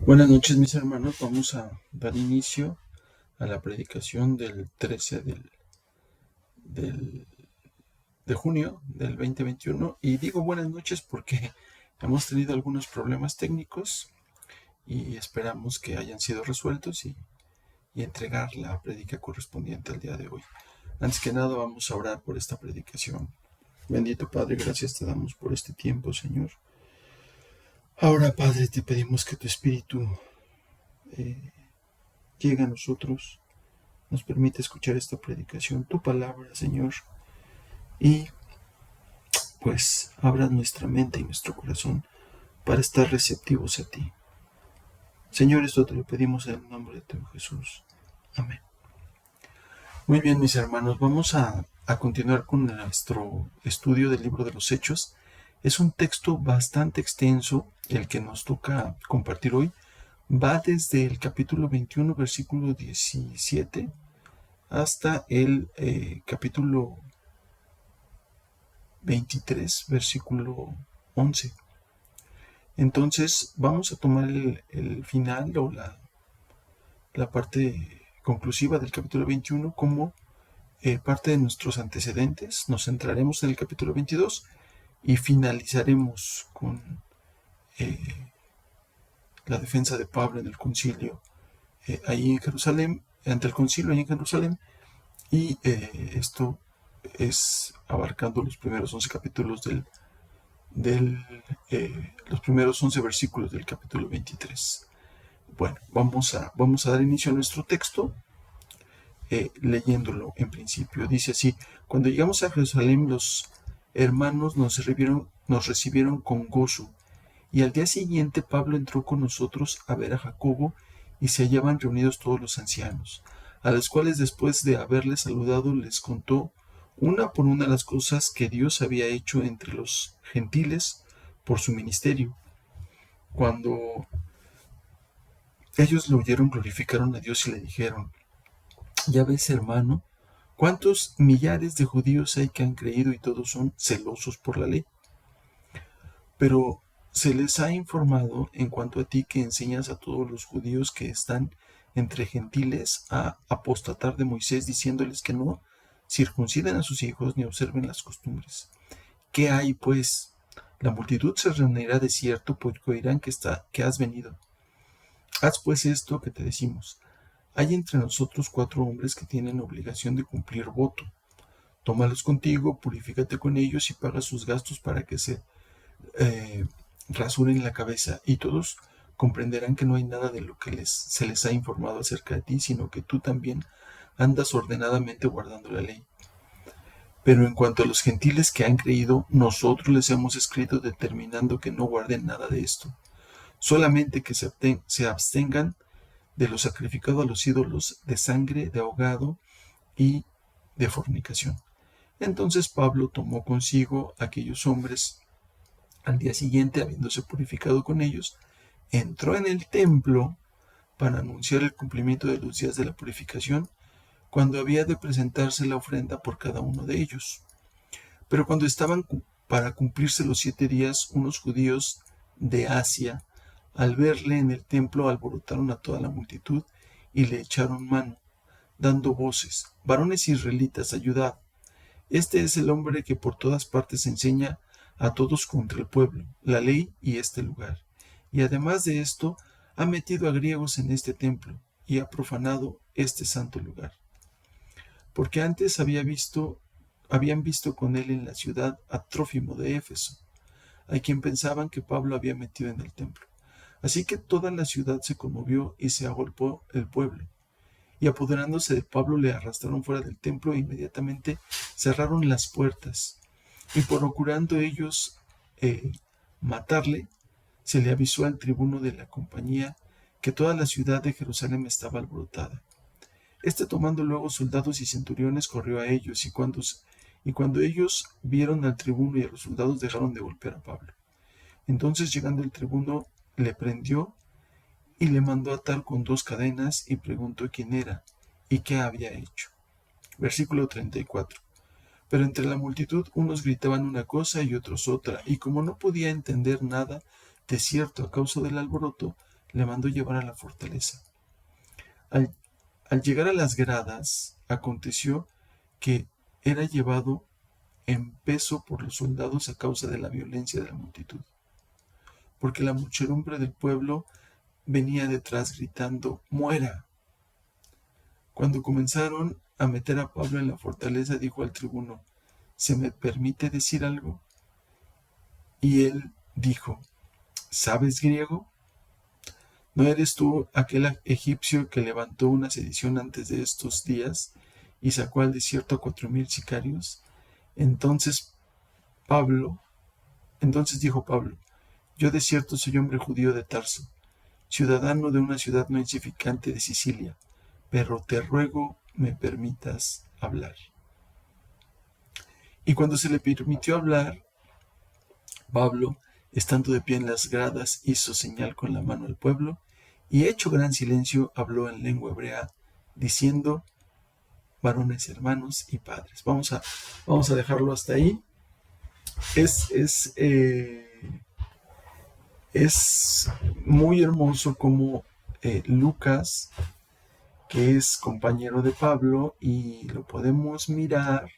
Buenas noches, mis hermanos. Vamos a dar inicio a la predicación del 13 del- de junio del 2021. Y digo buenas noches porque hemos tenido algunos problemas técnicos y esperamos que hayan sido resueltos y entregar la prédica correspondiente al día de hoy. Antes que nada, vamos a orar por esta predicación. Bendito Padre, gracias te damos por este tiempo, Señor. Ahora, Padre, te pedimos que tu Espíritu llegue a nosotros, nos permite escuchar esta predicación, tu palabra, Señor, y pues abra nuestra mente y nuestro corazón para estar receptivos a ti. Señor, esto te lo pedimos en el nombre de tu Jesús. Amén. Muy bien, mis hermanos, vamos a continuar con nuestro estudio del libro de los Hechos. Es un texto bastante extenso el que nos toca compartir hoy. Va desde el capítulo 21, versículo 17, hasta el capítulo 23, versículo 11. Entonces vamos a tomar el final o la parte conclusiva del capítulo 21 como parte de nuestros antecedentes. Nos centraremos en el capítulo 22 y finalizaremos con eh, la defensa de Pablo en el concilio ahí en Jerusalén, ante el concilio ahí en Jerusalén, y esto es abarcando los primeros 11 capítulos los primeros 11 versículos del capítulo 23. Bueno, vamos a dar inicio a nuestro texto leyéndolo en principio. Dice así: cuando llegamos a Jerusalén, los hermanos nos recibieron con gozo, y al día siguiente Pablo entró con nosotros a ver a Jacobo, y se hallaban reunidos todos los ancianos, a los cuales después de haberles saludado les contó una por una las cosas que Dios había hecho entre los gentiles por su ministerio. Cuando ellos lo oyeron, glorificaron a Dios y le dijeron: ya ves, hermano, cuántos millares de judíos hay que han creído y todos son celosos por la ley. Pero se les ha informado en cuanto a ti que enseñas a todos los judíos que están entre gentiles a apostatar de Moisés, diciéndoles que no circunciden a sus hijos ni observen las costumbres. ¿Qué hay, pues? La multitud se reunirá de cierto, porque oirán que has venido. Haz pues esto que te decimos. Hay entre nosotros 4 hombres que tienen obligación de cumplir voto. Tómalos contigo, purifícate con ellos y paga sus gastos para que se eh, rasuren la cabeza, y todos comprenderán que no hay nada de lo que se les ha informado acerca de ti, sino que tú también andas ordenadamente guardando la ley. Pero en cuanto a los gentiles que han creído, nosotros les hemos escrito determinando que no guarden nada de esto, solamente que se abstengan de lo sacrificado a los ídolos, de sangre, de ahogado y de fornicación. Entonces Pablo tomó consigo a aquellos hombres. Al día siguiente, habiéndose purificado con ellos, entró en el templo para anunciar el cumplimiento de los días de la purificación, cuando había de presentarse la ofrenda por cada uno de ellos. Pero cuando estaban para cumplirse los 7 días, unos judíos de Asia, al verle en el templo, alborotaron a toda la multitud y le echaron mano, dando voces: varones israelitas, ayudad. Este es el hombre que por todas partes enseña a todos contra el pueblo, la ley y este lugar. Y además de esto, ha metido a griegos en este templo y ha profanado este santo lugar. Porque antes habían visto con él en la ciudad a Trófimo de Éfeso, a quien pensaban que Pablo había metido en el templo. Así que toda la ciudad se conmovió y se agolpó el pueblo. Y apoderándose de Pablo, le arrastraron fuera del templo e inmediatamente cerraron las puertas. Y procurando ellos eh, matarle, se le avisó al tribuno de la compañía que toda la ciudad de Jerusalén estaba alborotada. Este, tomando luego soldados y centuriones, corrió a ellos, y cuando ellos vieron al tribuno y a los soldados, dejaron de golpear a Pablo. Entonces, llegando el tribuno, le prendió y le mandó atar con 2 cadenas, y preguntó quién era y qué había hecho. Versículo 34. Pero entre la multitud unos gritaban una cosa y otros otra, y como no podía entender nada de cierto a causa del alboroto, le mandó llevar a la fortaleza. Al, al llegar a las gradas, aconteció que era llevado en peso por los soldados a causa de la violencia de la multitud, porque la muchedumbre del pueblo venía detrás gritando: ¡Muera! Cuando comenzaron a meter a Pablo en la fortaleza, dijo al tribuno: ¿se me permite decir algo? Y él dijo: ¿sabes griego? ¿No eres tú aquel egipcio que levantó una sedición antes de estos días y sacó al desierto a 4000 sicarios? Entonces Pablo, entonces dijo Pablo: yo de cierto soy hombre judío de Tarso, ciudadano de una ciudad no insignificante de Sicilia, pero te ruego me permitas hablar. Y cuando se le permitió hablar, Pablo, estando de pie en las gradas, hizo señal con la mano al pueblo, y hecho gran silencio, habló en lengua hebrea, diciendo: varones, hermanos y padres. Vamos a dejarlo hasta ahí. Es muy hermoso como Lucas, que es compañero de Pablo, y lo podemos mirar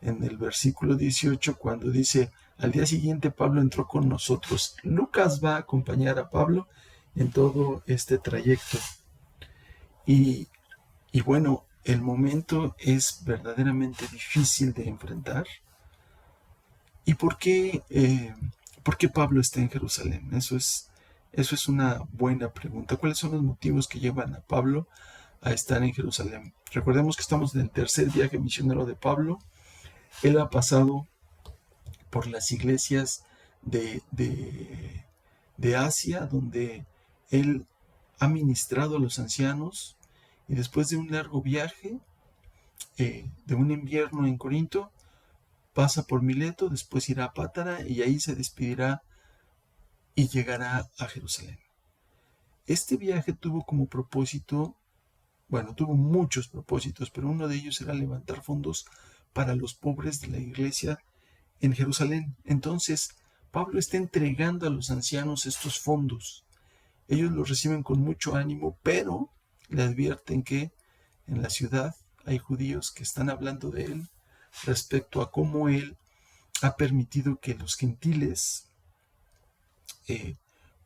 en el versículo 18 cuando dice: al día siguiente Pablo entró con nosotros. Lucas va a acompañar a Pablo en todo este trayecto. Y, y bueno, el momento es verdaderamente difícil de enfrentar. ¿Y por qué Pablo está en Jerusalén? Eso es una buena pregunta. ¿Cuáles son los motivos que llevan a Pablo a estar en Jerusalén? Recordemos que estamos en el tercer viaje misionero de Pablo. Él ha pasado por las iglesias de Asia, donde él ha ministrado a los ancianos, y después de un largo viaje, de un invierno en Corinto, pasa por Mileto, después irá a Pátara y ahí se despedirá y llegará a Jerusalén. Este viaje tuvo como propósito, bueno, tuvo muchos propósitos, pero uno de ellos era levantar fondos para los pobres de la iglesia en Jerusalén. Entonces, Pablo está entregando a los ancianos estos fondos. Ellos los reciben con mucho ánimo, pero le advierten que en la ciudad hay judíos que están hablando de él respecto a cómo él ha permitido que los gentiles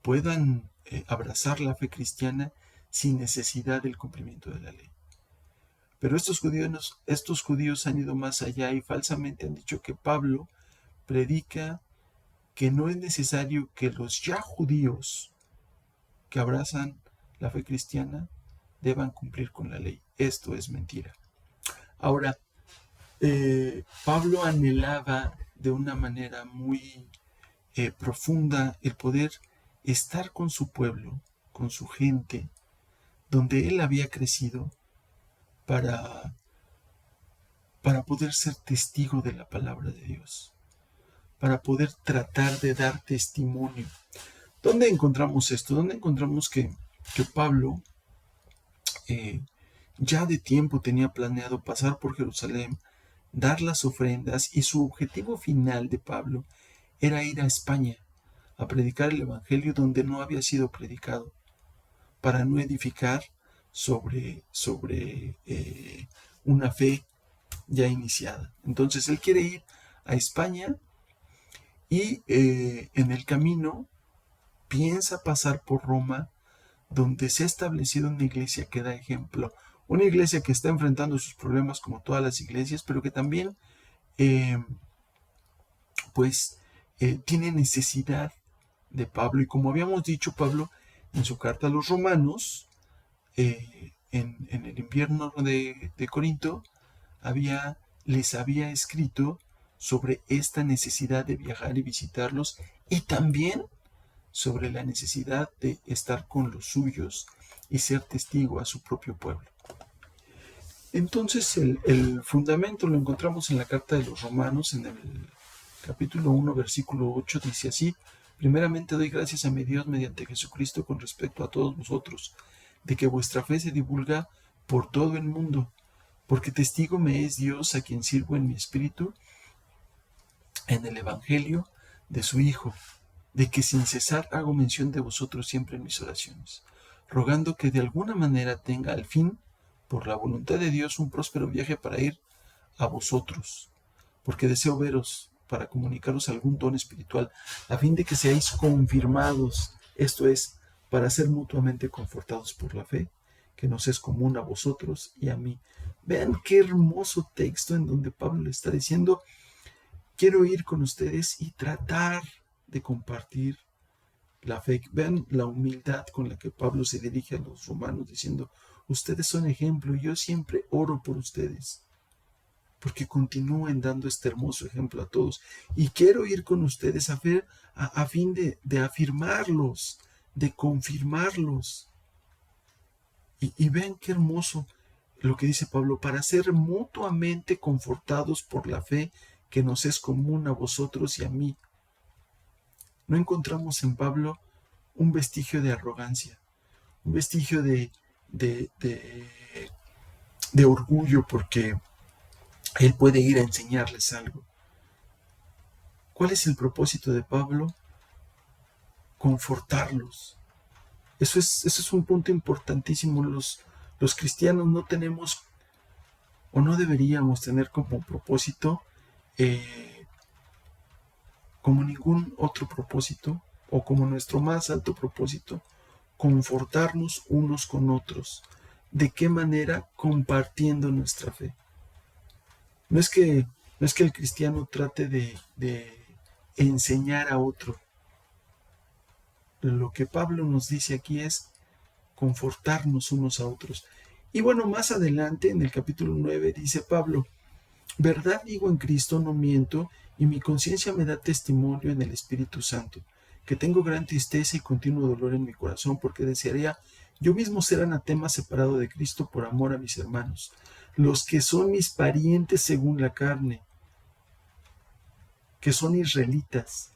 puedan abrazar la fe cristiana sin necesidad del cumplimiento de la ley. Pero estos judíos han ido más allá y falsamente han dicho que Pablo predica que no es necesario que los ya judíos que abrazan la fe cristiana deban cumplir con la ley. Esto es mentira. Ahora, Pablo anhelaba de una manera muy profunda el poder estar con su pueblo, con su gente, donde él había crecido, para poder ser testigo de la palabra de Dios, para poder tratar de dar testimonio. ¿Dónde encontramos esto? ¿Dónde encontramos que Pablo ya de tiempo tenía planeado pasar por Jerusalén, dar las ofrendas, y su objetivo final de Pablo era ir a España a predicar el evangelio donde no había sido predicado, para no edificar sobre una fe ya iniciada? Entonces él quiere ir a España y en el camino piensa pasar por Roma, donde se ha establecido una iglesia que da ejemplo, una iglesia que está enfrentando sus problemas como todas las iglesias, pero que también tiene necesidad de Pablo. Y como habíamos dicho, Pablo en su carta a los romanos, en el invierno de Corinto, les había escrito sobre esta necesidad de viajar y visitarlos, y también sobre la necesidad de estar con los suyos y ser testigo a su propio pueblo. Entonces el fundamento lo encontramos en la carta de los Romanos, en el capítulo 1, versículo 8, dice así: primeramente doy gracias a mi Dios mediante Jesucristo con respecto a todos vosotros, de que vuestra fe se divulga por todo el mundo, porque testigo me es Dios, a quien sirvo en mi espíritu en el evangelio de su Hijo. de que sin cesar hago mención de vosotros siempre en mis oraciones, rogando que de alguna manera tenga al fin, por la voluntad de Dios, un próspero viaje para ir a vosotros, porque deseo veros para comunicaros algún don espiritual, a fin de que seáis confirmados, esto es, para ser mutuamente confortados por la fe, que nos es común a vosotros y a mí. Vean qué hermoso texto en donde Pablo le está diciendo, quiero ir con ustedes y tratar de compartir la fe. Vean la humildad con la que Pablo se dirige a los romanos diciendo, ustedes son ejemplo y yo siempre oro por ustedes, porque continúen dando este hermoso ejemplo a todos. Y quiero ir con ustedes a fin de afirmarlos, de confirmarlos. Y vean qué hermoso lo que dice Pablo, para ser mutuamente confortados por la fe que nos es común a vosotros y a mí. No encontramos en Pablo un vestigio de arrogancia, un vestigio de, de, de orgullo porque él puede ir a enseñarles algo. ¿Cuál es el propósito de Pablo? Confortarlos. Eso es un punto importantísimo. Los cristianos no tenemos o no deberíamos tener como propósito, como ningún otro propósito, o como nuestro más alto propósito, confortarnos unos con otros. ¿De qué manera? Compartiendo nuestra fe. No es que el cristiano trate de enseñar a otro. Lo que Pablo nos dice aquí es confortarnos unos a otros. Y bueno, más adelante en el capítulo 9 dice Pablo, verdad digo en Cristo, no miento, y mi conciencia me da testimonio en el Espíritu Santo, que tengo gran tristeza y continuo dolor en mi corazón, porque desearía yo mismo ser anatema separado de Cristo por amor a mis hermanos, los que son mis parientes según la carne, que son israelitas,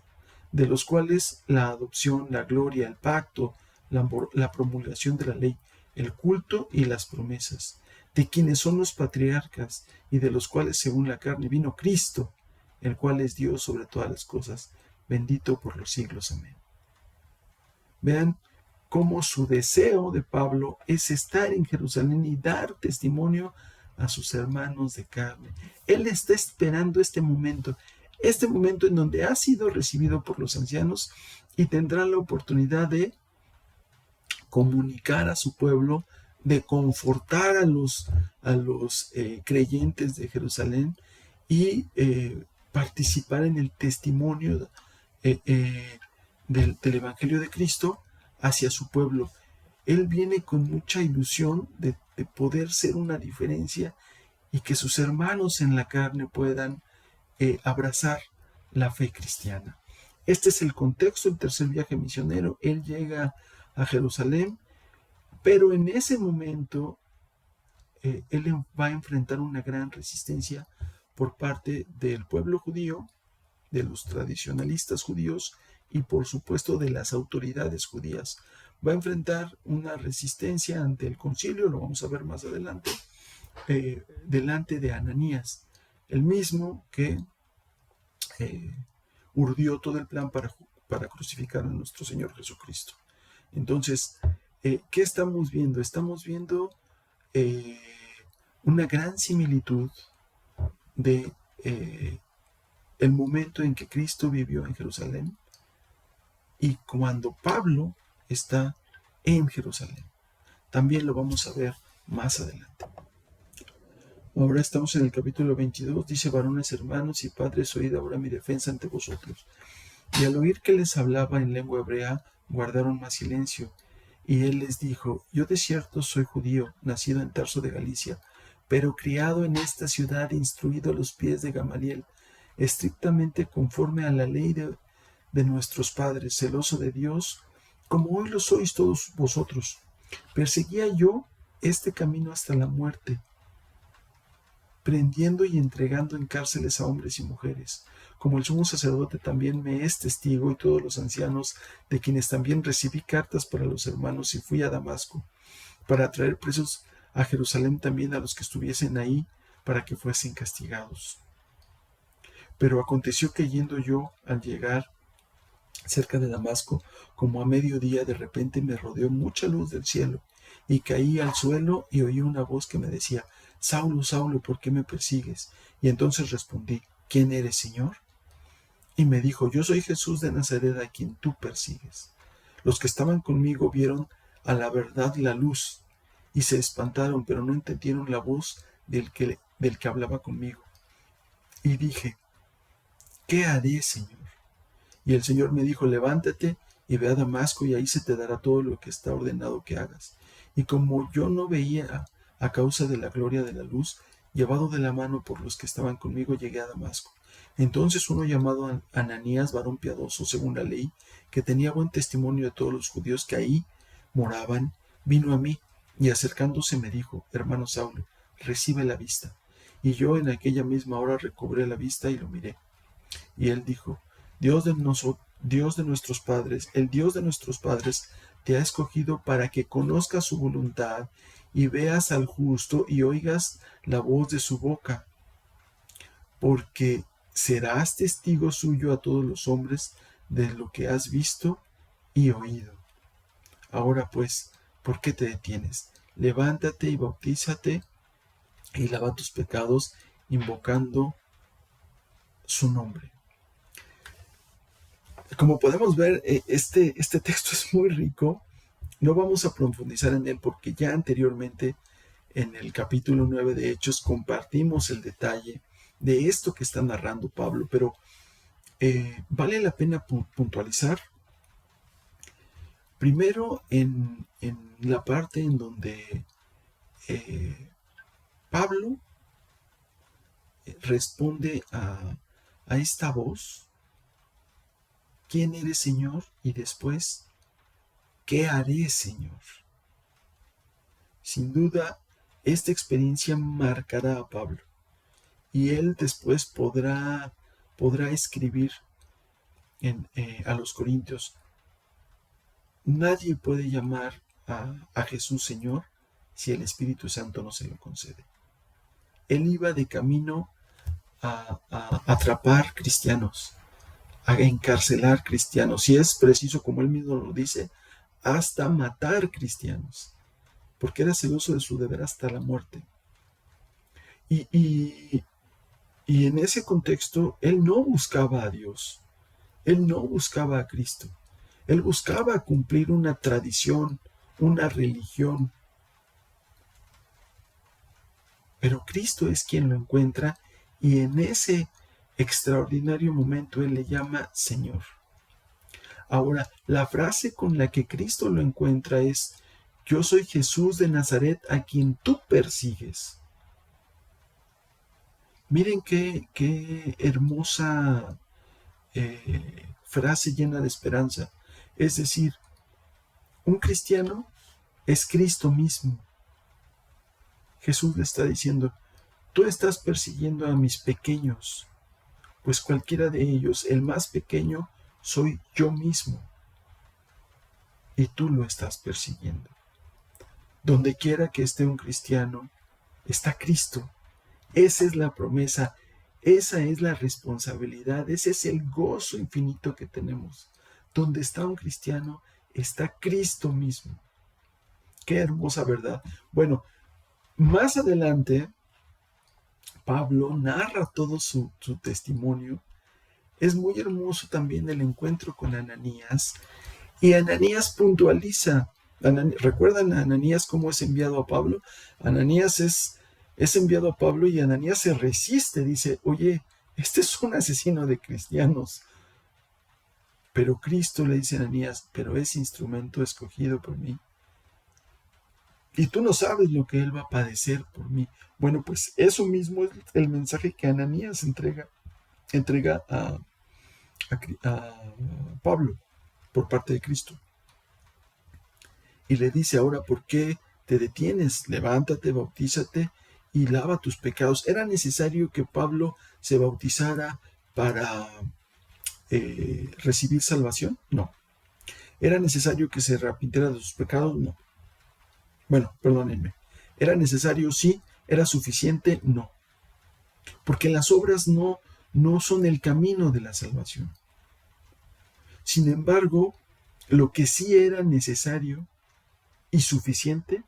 de los cuales la adopción, la gloria, el pacto, la promulgación de la ley, el culto y las promesas, de quienes son los patriarcas y de los cuales según la carne vino Cristo, el cual es Dios sobre todas las cosas, bendito por los siglos. Amén. Vean cómo su deseo de Pablo es estar en Jerusalén y dar testimonio a sus hermanos de carne. Él está esperando este momento en donde ha sido recibido por los ancianos y tendrá la oportunidad de comunicar a su pueblo, de confortar a los creyentes de Jerusalén y participar en el testimonio del Evangelio de Cristo hacia su pueblo. Él viene con mucha ilusión de poder ser una diferencia y que sus hermanos en la carne puedan abrazar la fe cristiana. Este es el contexto del tercer viaje misionero. Él llega a Jerusalén, pero en ese momento él va a enfrentar una gran resistencia por parte del pueblo judío, de los tradicionalistas judíos y por supuesto de las autoridades judías. Va a enfrentar una resistencia ante el concilio, lo vamos a ver más adelante, delante de Ananías, el mismo que urdió todo el plan para crucificar a nuestro Señor Jesucristo. Entonces, ¿qué estamos viendo? Estamos viendo una gran similitud de el momento en que Cristo vivió en Jerusalén y cuando Pablo está en Jerusalén. También lo vamos a ver más adelante. Ahora estamos en el capítulo 22, dice, varones hermanos y padres, oíd ahora mi defensa ante vosotros. Y al oír que les hablaba en lengua hebrea, guardaron más silencio. Y él les dijo, yo de cierto soy judío, nacido en Tarso de Galicia, pero criado en esta ciudad, instruido a los pies de Gamaliel, estrictamente conforme a la ley de nuestros padres, celoso de Dios, como hoy lo sois todos vosotros. Perseguía yo este camino hasta la muerte, prendiendo y entregando en cárceles a hombres y mujeres, como el sumo sacerdote también me es testigo y todos los ancianos, de quienes también recibí cartas para los hermanos y fui a Damasco, para traer presos a Jerusalén también a los que estuviesen ahí, para que fuesen castigados. Pero aconteció que yendo yo al llegar cerca de Damasco, como a mediodía, de repente me rodeó mucha luz del cielo, y caí al suelo y oí una voz que me decía: Saulo, Saulo, ¿por qué me persigues? Y entonces respondí: ¿Quién eres, Señor? Y me dijo: Yo soy Jesús de Nazaret, a quien tú persigues. Los que estaban conmigo vieron a la verdad la luz, y se espantaron, pero no entendieron la voz del que hablaba conmigo. Y dije: ¿Qué haré, Señor? Y el Señor me dijo: Levántate y ve a Damasco, y ahí se te dará todo lo que está ordenado que hagas. Y como yo no veía a causa de la gloria de la luz, llevado de la mano por los que estaban conmigo, llegué a Damasco. Entonces uno llamado Ananías, varón piadoso según la ley, que tenía buen testimonio de todos los judíos que ahí moraban, vino a mí, y acercándose me dijo: Hermano Saulo, recibe la vista. Y yo en aquella misma hora recobré la vista y lo miré. Y él dijo: Dios de nuestros padres, el Dios de nuestros padres, te ha escogido para que conozcas su voluntad y veas al justo y oigas la voz de su boca, porque serás testigo suyo a todos los hombres de lo que has visto y oído. Ahora pues, ¿por qué te detienes? Levántate y bautízate y lava tus pecados, invocando su nombre. Como podemos ver, este texto es muy rico. No vamos a profundizar en él porque ya anteriormente en el capítulo 9 de Hechos compartimos el detalle de esto que está narrando Pablo, pero vale la pena puntualizar primero en la parte en donde Pablo responde a esta voz: ¿Quién eres, Señor? Y después: ¿qué haré, Señor? Sin duda, esta experiencia marcará a Pablo, y él después podrá escribir a los Corintios: nadie puede llamar a Jesús Señor si el Espíritu Santo no se lo concede. Él iba de camino a atrapar cristianos, a encarcelar cristianos, si es preciso, como él mismo lo dice, hasta matar cristianos, porque era celoso de su deber hasta la muerte. Y en ese contexto, él no buscaba a Dios, él no buscaba a Cristo, él buscaba cumplir una tradición, una religión. Pero Cristo es quien lo encuentra, y en ese extraordinario momento él le llama Señor. Ahora, la frase con la que Cristo lo encuentra es: yo soy Jesús de Nazaret, a quien tú persigues. Miren qué hermosa frase llena de esperanza. Es decir, un cristiano es Cristo mismo. Jesús le está diciendo: tú estás persiguiendo a mis pequeños, pues cualquiera de ellos, el más pequeño, soy yo mismo. Y tú lo estás persiguiendo. Donde quiera que esté un cristiano, está Cristo. Esa es la promesa, esa es la responsabilidad, ese es el gozo infinito que tenemos. Donde está un cristiano, está Cristo mismo. Qué hermosa verdad. Bueno, más adelante, Pablo narra todo su testimonio. Es muy hermoso también el encuentro con Ananías. Y Ananías puntualiza. ¿Recuerdan a Ananías cómo es enviado a Pablo? Ananías es enviado a Pablo, y Ananías se resiste. Dice: oye, este es un asesino de cristianos. Pero Cristo le dice a Ananías: pero es instrumento escogido por mí. Y tú no sabes lo que él va a padecer por mí. Bueno, pues eso mismo es el mensaje que Ananías entrega a Pablo por parte de Cristo. Y le dice: ahora, ¿por qué te detienes? Levántate, bautízate y lava tus pecados. ¿Era necesario que Pablo se bautizara para recibir salvación? No. ¿Era necesario que se arrepintiera de sus pecados? No. Bueno, perdónenme. ¿Era necesario? Sí. ¿Era suficiente? No. Porque las obras no son el camino de la salvación. Sin embargo, lo que sí era necesario y suficiente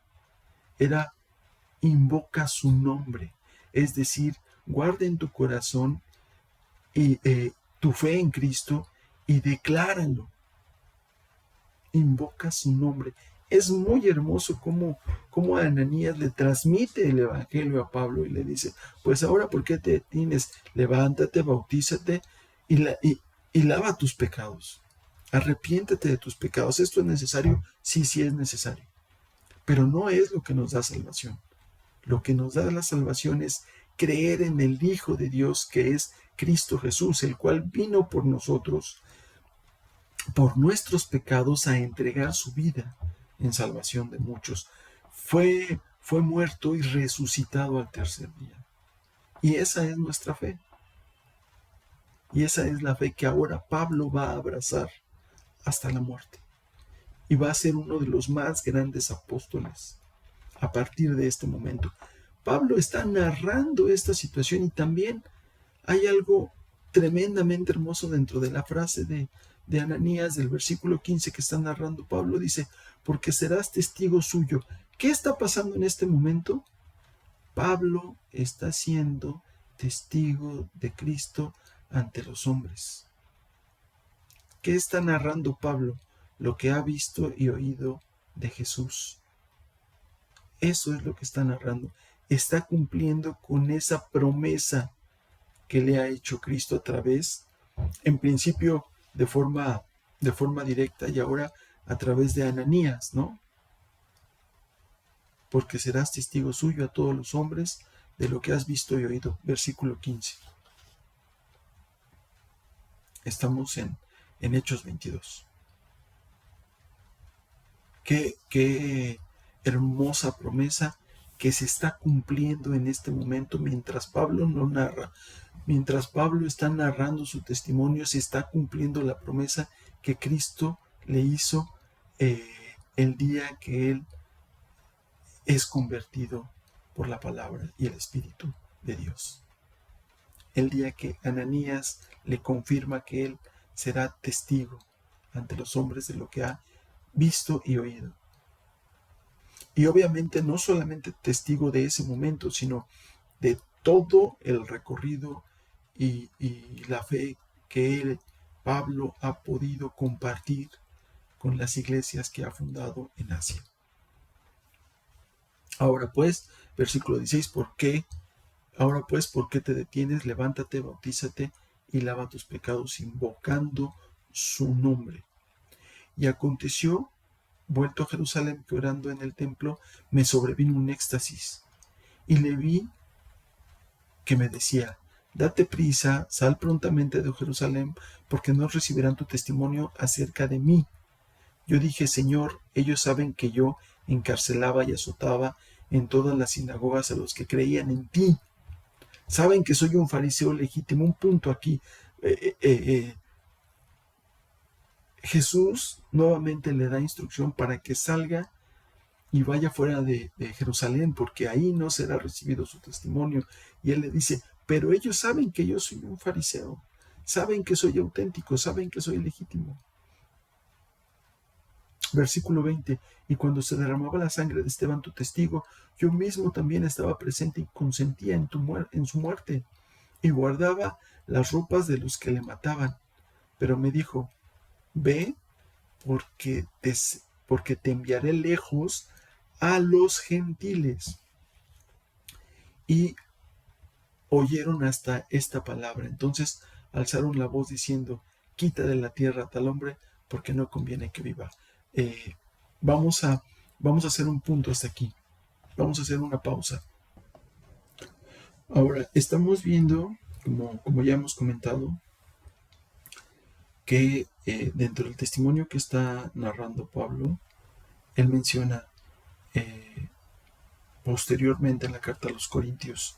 era invoca su nombre, es decir, guarda en tu corazón y, tu fe en Cristo y decláralo, invoca su nombre. Es muy hermoso cómo Ananías le transmite el Evangelio a Pablo y le dice, pues ahora, ¿por qué te detienes? Levántate, bautízate y lava tus pecados. Arrepiéntete de tus pecados. ¿Esto es necesario? Sí, sí es necesario. Pero no es lo que nos da salvación. Lo que nos da la salvación es creer en el Hijo de Dios, que es Cristo Jesús, el cual vino por nosotros, por nuestros pecados, a entregar su vida en salvación de muchos. Fue muerto y resucitado al tercer día. Y esa es nuestra fe. Y esa es la fe que ahora Pablo va a abrazar hasta la muerte. Y va a ser uno de los más grandes apóstoles a partir de este momento. Pablo está narrando esta situación y también hay algo tremendamente hermoso dentro de la frase de Ananías del versículo 15 que está narrando Pablo. Dice, porque serás testigo suyo. ¿Qué está pasando en este momento? Pablo está siendo testigo de Cristo ante los hombres. ¿Qué está narrando Pablo? Lo que ha visto y oído de Jesús. Eso es lo que está narrando. Está cumpliendo con esa promesa que le ha hecho Cristo a través, en principio de forma directa y ahora a través de Ananías, ¿no? Porque serás testigo suyo a todos los hombres de lo que has visto y oído. Versículo 15. Estamos en Hechos 22. Qué hermosa promesa que se está cumpliendo en este momento mientras Pablo no narra. Mientras Pablo está narrando su testimonio, se está cumpliendo la promesa que Cristo le hizo el día que él es convertido por la palabra y el Espíritu de Dios. El día que Ananías le confirma que él será testigo ante los hombres de lo que ha visto y oído. Y obviamente no solamente testigo de ese momento, sino de todo el recorrido y la fe que él, Pablo, ha podido compartir con las iglesias que ha fundado en Asia. Ahora pues, versículo 16, ¿por qué? Ahora pues, ¿por qué te detienes? Levántate, bautízate y lava tus pecados invocando su nombre. Y aconteció, vuelto a Jerusalén, que orando en el templo, me sobrevino un éxtasis. Y le vi que me decía, date prisa, sal prontamente de Jerusalén, porque no recibirán tu testimonio acerca de mí. Yo dije, Señor, ellos saben que yo encarcelaba y azotaba en todas las sinagogas a los que creían en ti. Saben que soy un fariseo legítimo. Un punto aquí. Jesús nuevamente le da instrucción para que salga y vaya fuera de Jerusalén, porque ahí no será recibido su testimonio. Y él le dice, pero ellos saben que yo soy un fariseo, saben que soy auténtico, saben que soy legítimo. Versículo 20, y cuando se derramaba la sangre de Esteban, tu testigo, yo mismo también estaba presente y consentía en su muerte, y guardaba las ropas de los que le mataban. Pero me dijo, ve, porque te enviaré lejos a los gentiles. Y oyeron hasta esta palabra. Entonces alzaron la voz diciendo, quita de la tierra a tal hombre, porque no conviene que viva. Vamos a hacer un punto hasta aquí. Vamos a hacer una pausa. Ahora, estamos viendo, como ya hemos comentado, que dentro del testimonio que está narrando Pablo, él menciona posteriormente en la carta a los Corintios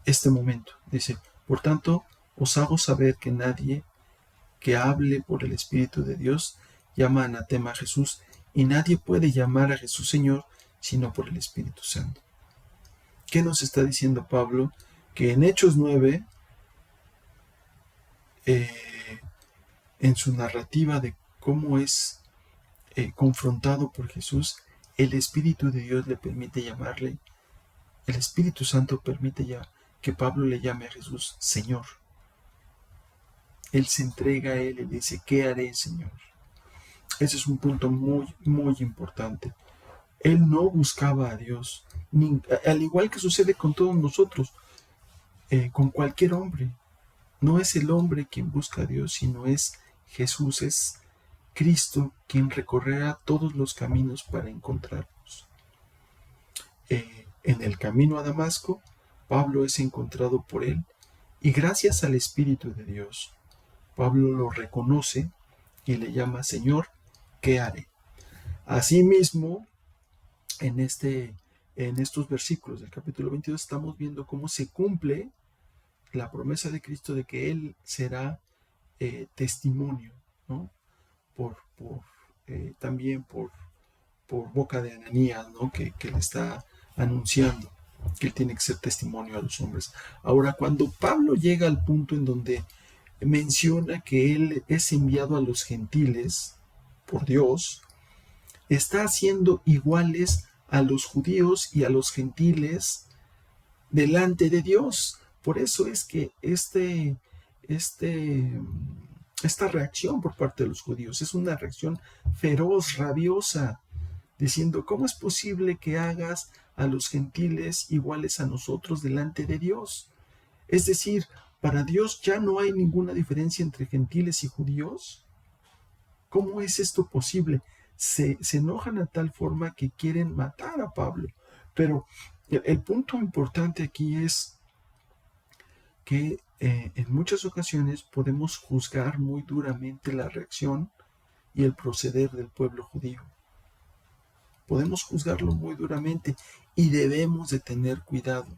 este momento. Dice, por tanto, os hago saber que nadie que hable por el Espíritu de Dios llama anatema a Jesús, y nadie puede llamar a Jesús Señor sino por el Espíritu Santo. ¿Qué nos está diciendo Pablo? Que en Hechos 9, en su narrativa de cómo es confrontado por Jesús, el Espíritu de Dios le permite llamarle, el Espíritu Santo permite ya que Pablo le llame a Jesús Señor. Él se entrega a él y le dice, ¿qué haré, Señor? Ese es un punto muy, muy importante. Él no buscaba a Dios, al igual que sucede con todos nosotros, con cualquier hombre. No es el hombre quien busca a Dios, sino es Jesús, es Cristo quien recorrerá todos los caminos para encontrarnos. En el camino a Damasco, Pablo es encontrado por él y gracias al Espíritu de Dios, Pablo lo reconoce y le llama Señor, ¿qué haré? Asimismo, en estos versículos del capítulo 22 estamos viendo cómo se cumple la promesa de Cristo de que Él será testimonio, ¿no? También por boca de Ananías, ¿no? que le está anunciando que Él tiene que ser testimonio a los hombres. Ahora, cuando Pablo llega al punto en donde menciona que Él es enviado a los gentiles por Dios, está haciendo iguales a los judíos y a los gentiles delante de Dios. Por eso es que esta reacción por parte de los judíos es una reacción feroz, rabiosa, diciendo, ¿cómo es posible que hagas a los gentiles iguales a nosotros delante de Dios? Es decir, para Dios ya no hay ninguna diferencia entre gentiles y judíos. ¿Cómo es esto posible? Se enojan a tal forma que quieren matar a Pablo. Pero el punto importante aquí es que en muchas ocasiones podemos juzgar muy duramente la reacción y el proceder del pueblo judío. Podemos juzgarlo muy duramente y debemos de tener cuidado.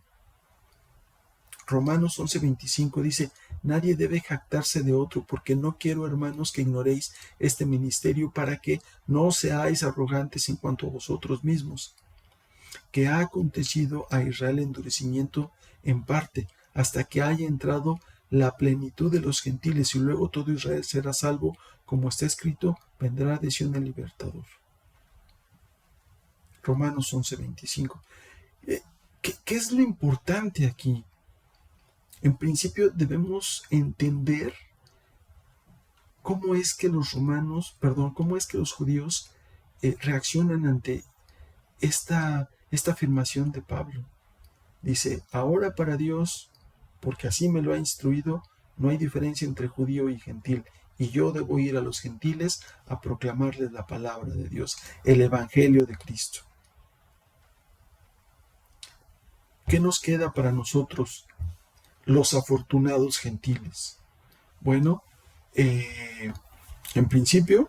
Romanos 11:25 dice, nadie debe jactarse de otro, porque no quiero, hermanos, que ignoréis este ministerio para que no seáis arrogantes en cuanto a vosotros mismos, que ha acontecido a Israel endurecimiento en parte, hasta que haya entrado la plenitud de los gentiles, y luego todo Israel será salvo, como está escrito, vendrá de Sion el libertador. Romanos 11:25. ¿Qué es lo importante aquí? En principio debemos entender cómo es que los judíos reaccionan ante esta afirmación de Pablo. Dice, ahora para Dios, porque así me lo ha instruido, no hay diferencia entre judío y gentil, y yo debo ir a los gentiles a proclamarles la palabra de Dios, el evangelio de Cristo. ¿Qué nos queda para nosotros, los afortunados gentiles? Bueno, en principio,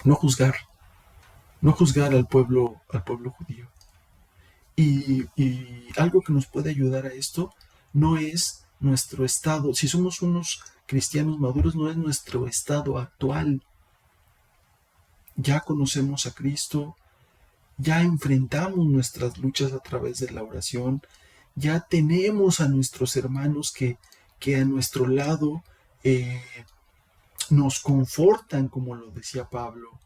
no juzgar al pueblo judío. Y algo que nos puede ayudar a esto no es nuestro estado. Si somos unos cristianos maduros, no es nuestro estado actual. Ya conocemos a Cristo, ya enfrentamos nuestras luchas a través de la oración, ya tenemos a nuestros hermanos que a nuestro lado nos confortan, como lo decía Pablo.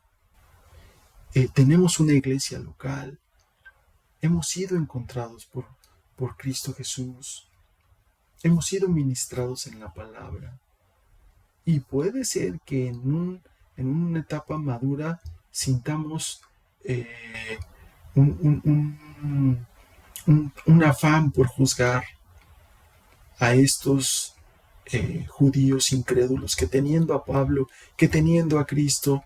Tenemos una iglesia local, hemos sido encontrados por Cristo Jesús, hemos sido ministrados en la palabra. Y puede ser que en una etapa madura sintamos un afán por juzgar a estos judíos incrédulos que teniendo a Pablo, que teniendo a Cristo,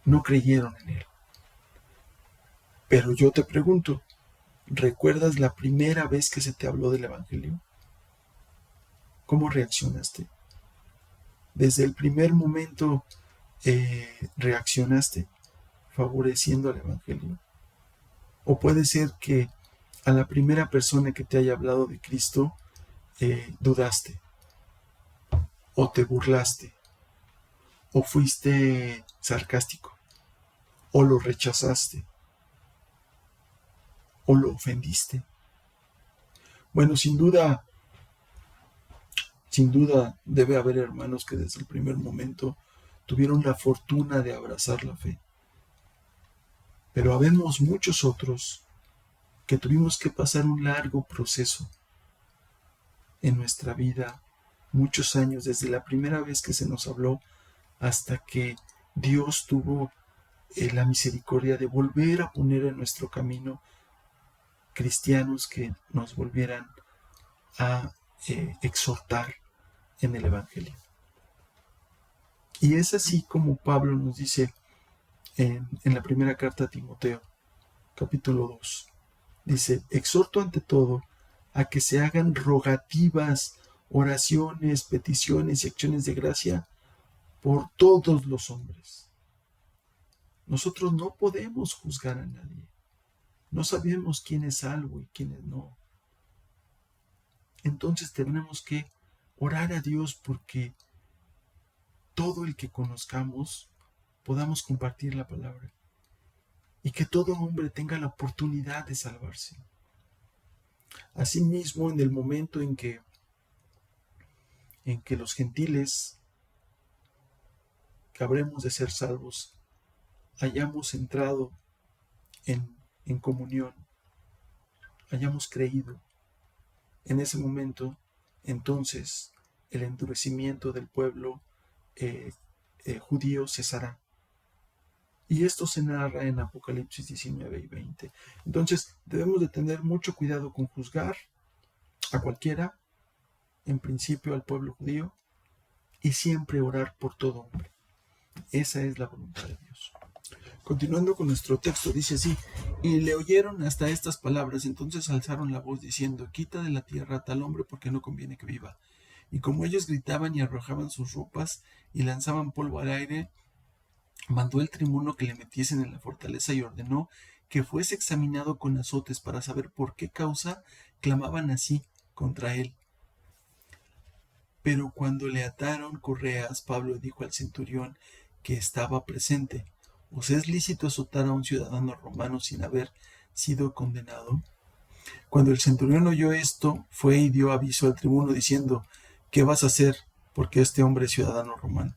no creyeron en él. Pero yo te pregunto, ¿recuerdas la primera vez que se te habló del Evangelio? ¿Cómo reaccionaste? Desde el primer momento reaccionaste favoreciendo al Evangelio. O puede ser que a la primera persona que te haya hablado de Cristo dudaste, o te burlaste, o fuiste sarcástico, o lo rechazaste, o lo ofendiste. Bueno, sin duda Sin duda debe haber hermanos que desde el primer momento tuvieron la fortuna de abrazar la fe. Pero habemos muchos otros que tuvimos que pasar un largo proceso en nuestra vida, muchos años, desde la primera vez que se nos habló hasta que Dios tuvo la misericordia de volver a poner en nuestro camino cristianos que nos volvieran a exhortar en el Evangelio. Y es así como Pablo nos dice en la primera carta a Timoteo, capítulo 2. Dice, exhorto ante todo a que se hagan rogativas, oraciones, peticiones y acciones de gracia por todos los hombres. Nosotros no podemos juzgar a nadie. No sabemos quién es salvo y quién no. Entonces tenemos que orar a Dios porque todo el que conozcamos podamos compartir la palabra y que todo hombre tenga la oportunidad de salvarse. Asimismo, en el momento en que los gentiles que habremos de ser salvos hayamos entrado en comunión, hayamos creído, en ese momento, entonces, el endurecimiento del pueblo judío cesará. Y esto se narra en Apocalipsis 19 y 20. Entonces, debemos de tener mucho cuidado con juzgar a cualquiera, en principio al pueblo judío, y siempre orar por todo hombre. Esa es la voluntad de Dios. Continuando con nuestro texto, dice así, y le oyeron hasta estas palabras, entonces alzaron la voz diciendo, quita de la tierra a tal hombre porque no conviene que viva. Y como ellos gritaban y arrojaban sus ropas y lanzaban polvo al aire, mandó el tribuno que le metiesen en la fortaleza y ordenó que fuese examinado con azotes para saber por qué causa clamaban así contra él. Pero cuando le ataron correas, Pablo dijo al centurión que estaba presente, ¿os es lícito azotar a un ciudadano romano sin haber sido condenado? Cuando el centurión oyó esto, fue y dio aviso al tribuno diciendo, ¿qué vas a hacer? Porque este hombre es ciudadano romano.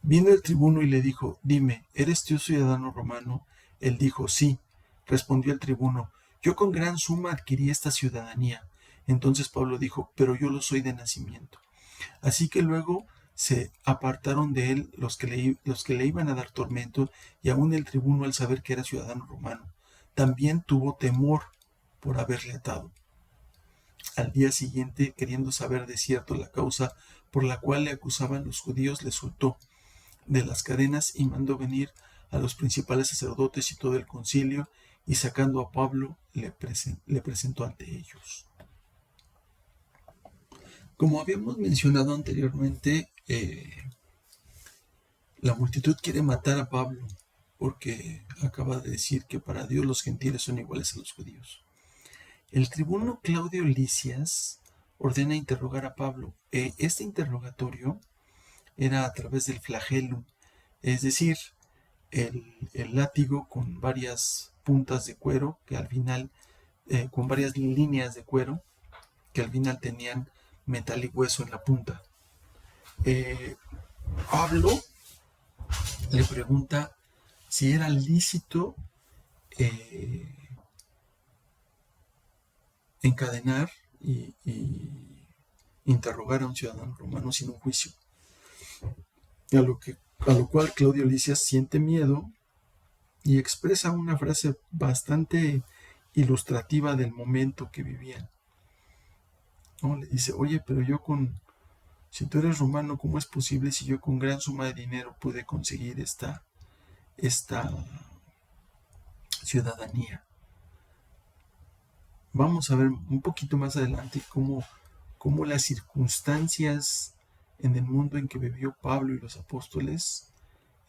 Vino el tribuno y le dijo, dime, ¿eres tú ciudadano romano? Él dijo, sí. Respondió el tribuno, yo con gran suma adquirí esta ciudadanía. Entonces Pablo dijo, pero yo lo soy de nacimiento. Así que luego se apartaron de él los que le iban a dar tormento, y aún el tribuno, al saber que era ciudadano romano, también tuvo temor por haberle atado. Al día siguiente, queriendo saber de cierto la causa por la cual le acusaban los judíos, le soltó de las cadenas y mandó venir a los principales sacerdotes y todo el concilio, y sacando a Pablo le presentó ante ellos. Como habíamos mencionado anteriormente, la multitud quiere matar a Pablo porque acaba de decir que para Dios los gentiles son iguales a los judíos. El tribuno Claudio Lisias ordena interrogar a Pablo. Este interrogatorio era a través del flagelo, es decir, el látigo con varias puntas de cuero, que al final, con varias líneas de cuero, que al final tenían metal y hueso en la punta. Pablo le pregunta si era lícito encadenar y interrogar a un ciudadano romano sin un juicio. A lo cual Claudio Lisias siente miedo y expresa una frase bastante ilustrativa del momento que vivían. ¿No? Le dice, oye, pero si tú eres romano, ¿cómo es posible si yo con gran suma de dinero pude conseguir esta ciudadanía? Vamos a ver un poquito más adelante cómo las circunstancias en el mundo en que vivió Pablo y los apóstoles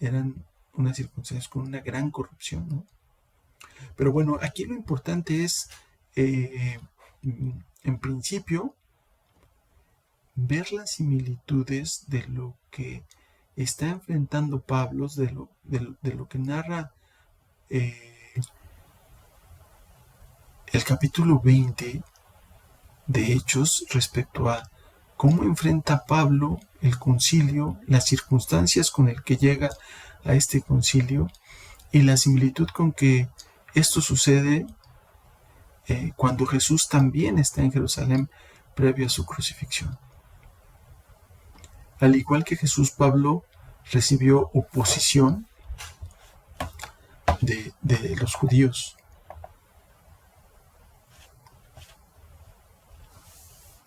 eran unas circunstancias con una gran corrupción, ¿no? Pero bueno, aquí lo importante es, en principio, ver las similitudes de lo que está enfrentando Pablo, de lo que narra el capítulo 20 de Hechos respecto a cómo enfrenta Pablo el concilio, las circunstancias con el que llega a este concilio y la similitud con que esto sucede cuando Jesús también está en Jerusalén previo a su crucifixión. Al igual que Jesús, Pablo recibió oposición de los judíos,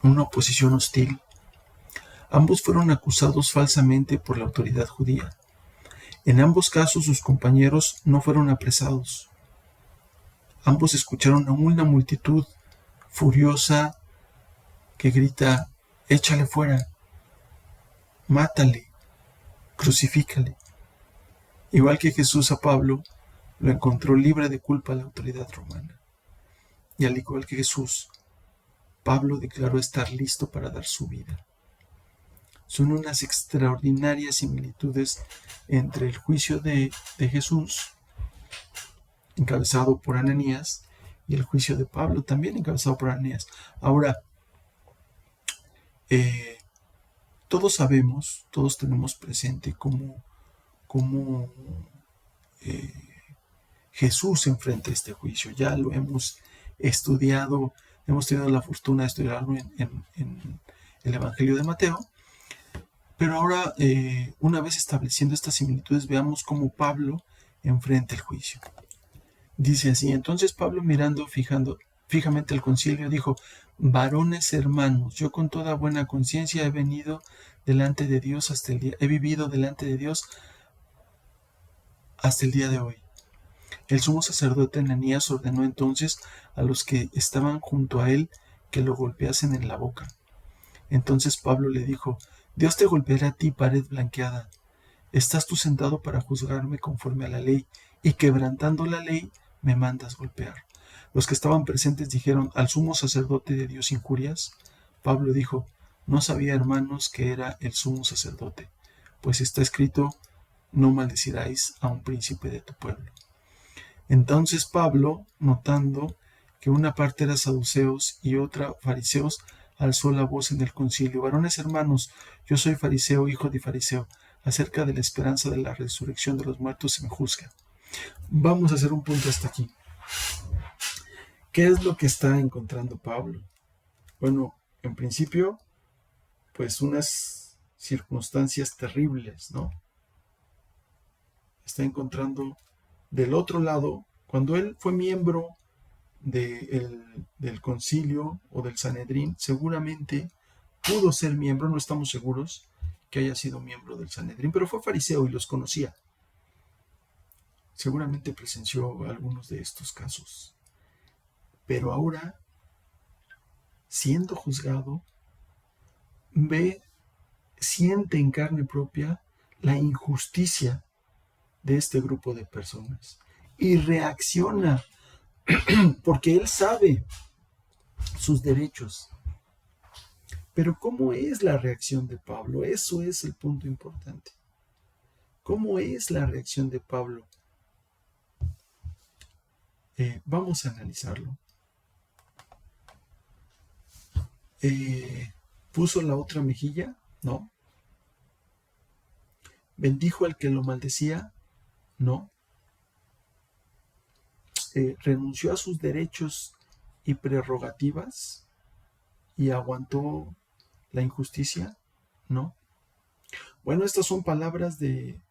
una oposición hostil. Ambos fueron acusados falsamente por la autoridad judía. En ambos casos sus compañeros no fueron apresados. Ambos escucharon a una multitud furiosa que grita: échale fuera, mátale, crucifícale. Igual que Jesús, a Pablo lo encontró libre de culpa la autoridad romana. Y al igual que Jesús, Pablo declaró estar listo para dar su vida. Son unas extraordinarias similitudes entre el juicio de Jesús, encabezado por Ananías, y el juicio de Pablo, también encabezado por Ananías. Ahora, todos sabemos, todos tenemos presente cómo Jesús enfrenta este juicio. Ya lo hemos estudiado, hemos tenido la fortuna de estudiarlo en el Evangelio de Mateo. Pero ahora, una vez estableciendo estas similitudes, veamos cómo Pablo enfrenta el juicio. Dice así: entonces Pablo, mirando fijamente al concilio, dijo: varones hermanos, yo con toda buena conciencia he vivido delante de Dios hasta el día de hoy. El sumo sacerdote Ananías ordenó entonces a los que estaban junto a él que lo golpeasen en la boca. Entonces Pablo le dijo: Dios te golpeará a ti, pared blanqueada. ¿Estás tú sentado para juzgarme conforme a la ley, y quebrantando la ley me mandas golpear? Los que estaban presentes dijeron: ¿al sumo sacerdote de Dios injurias? Pablo dijo: no sabía, hermanos, que era el sumo sacerdote, pues está escrito: no maldeciráis a un príncipe de tu pueblo. Entonces Pablo, notando que una parte era saduceos y otra fariseos, alzó la voz en el concilio: varones hermanos, yo soy fariseo, hijo de fariseo. Acerca de la esperanza de la resurrección de los muertos se me juzga. Vamos a hacer un punto hasta aquí. ¿Qué es lo que está encontrando Pablo? Bueno, en principio, pues unas circunstancias terribles, ¿no? Está encontrando del otro lado, cuando él fue miembro del concilio o del Sanedrín, seguramente pudo ser miembro, no estamos seguros que haya sido miembro del Sanedrín, pero fue fariseo y los conocía. Seguramente presenció algunos de estos casos. Pero ahora, siendo juzgado, siente en carne propia la injusticia de este grupo de personas y reacciona porque él sabe sus derechos. Pero ¿cómo es la reacción de Pablo? Eso es el punto importante. ¿Cómo es la reacción de Pablo? Vamos a analizarlo. ¿Puso la otra mejilla? No. ¿Bendijo al que lo maldecía? No. ¿Renunció a sus derechos y prerrogativas y aguantó la injusticia? No. Bueno, estas son palabras de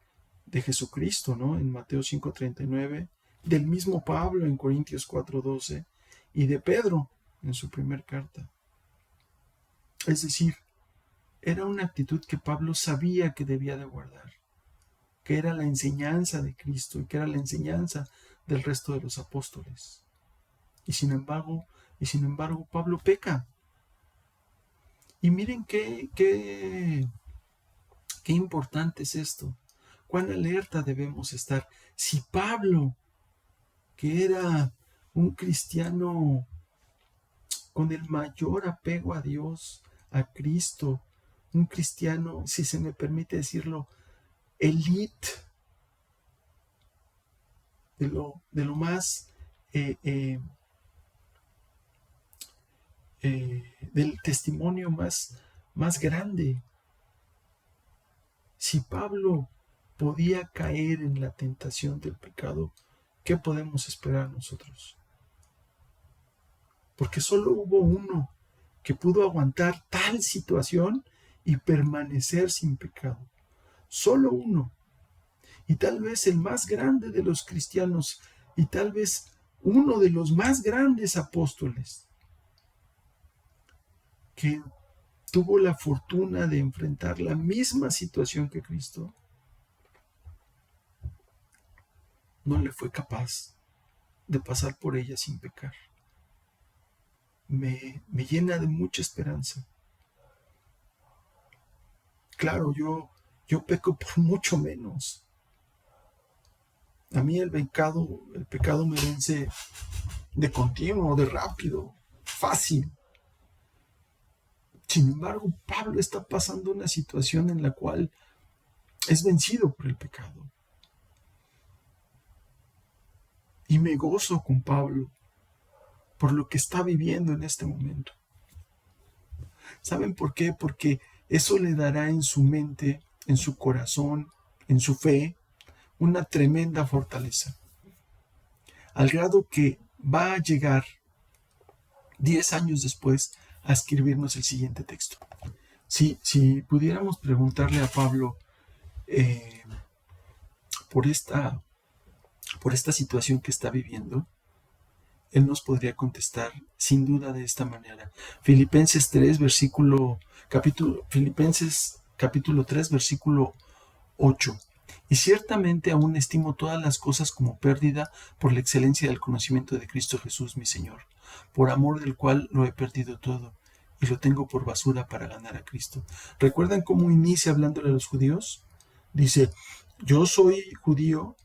Jesucristo, ¿no? En Mateo 5:39, del mismo Pablo en Corintios 4:12 y de Pedro en su primer carta. Es decir, era una actitud que Pablo sabía que debía de guardar, que era la enseñanza de Cristo y que era la enseñanza del resto de los apóstoles. Y sin embargo, Pablo peca. Y miren qué importante es esto. Cuán alerta debemos estar. Si Pablo, que era un cristiano con el mayor apego a Dios, a Cristo, un cristiano, si se me permite decirlo, elite, de lo más del testimonio más más grande. Si Pablo podía caer en la tentación del pecado, ¿qué podemos esperar nosotros? Porque solo hubo uno que pudo aguantar tal situación y permanecer sin pecado. Solo uno. Y tal vez el más grande de los cristianos, y tal vez uno de los más grandes apóstoles, que tuvo la fortuna de enfrentar la misma situación que Cristo, no le fue capaz de pasar por ella sin pecar. Me llena de mucha esperanza. Claro, yo peco por mucho menos. A mí el pecado me vence de continuo, de rápido, fácil. Sin embargo, Pablo está pasando una situación en la cual es vencido por el pecado. Y me gozo con Pablo por lo que está viviendo en este momento. ¿Saben por qué? Porque eso le dará en su mente, en su corazón, en su fe, una tremenda fortaleza. Al grado que va a llegar 10 años después a escribirnos el siguiente texto. Si pudiéramos preguntarle a Pablo por esta situación que está viviendo, él nos podría contestar sin duda de esta manera. Filipenses capítulo 3, versículo 8. Y ciertamente aún estimo todas las cosas como pérdida por la excelencia del conocimiento de Cristo Jesús, mi Señor, por amor del cual lo he perdido todo y lo tengo por basura para ganar a Cristo. ¿Recuerdan cómo inicia hablándole a los judíos? Dice, yo soy judío,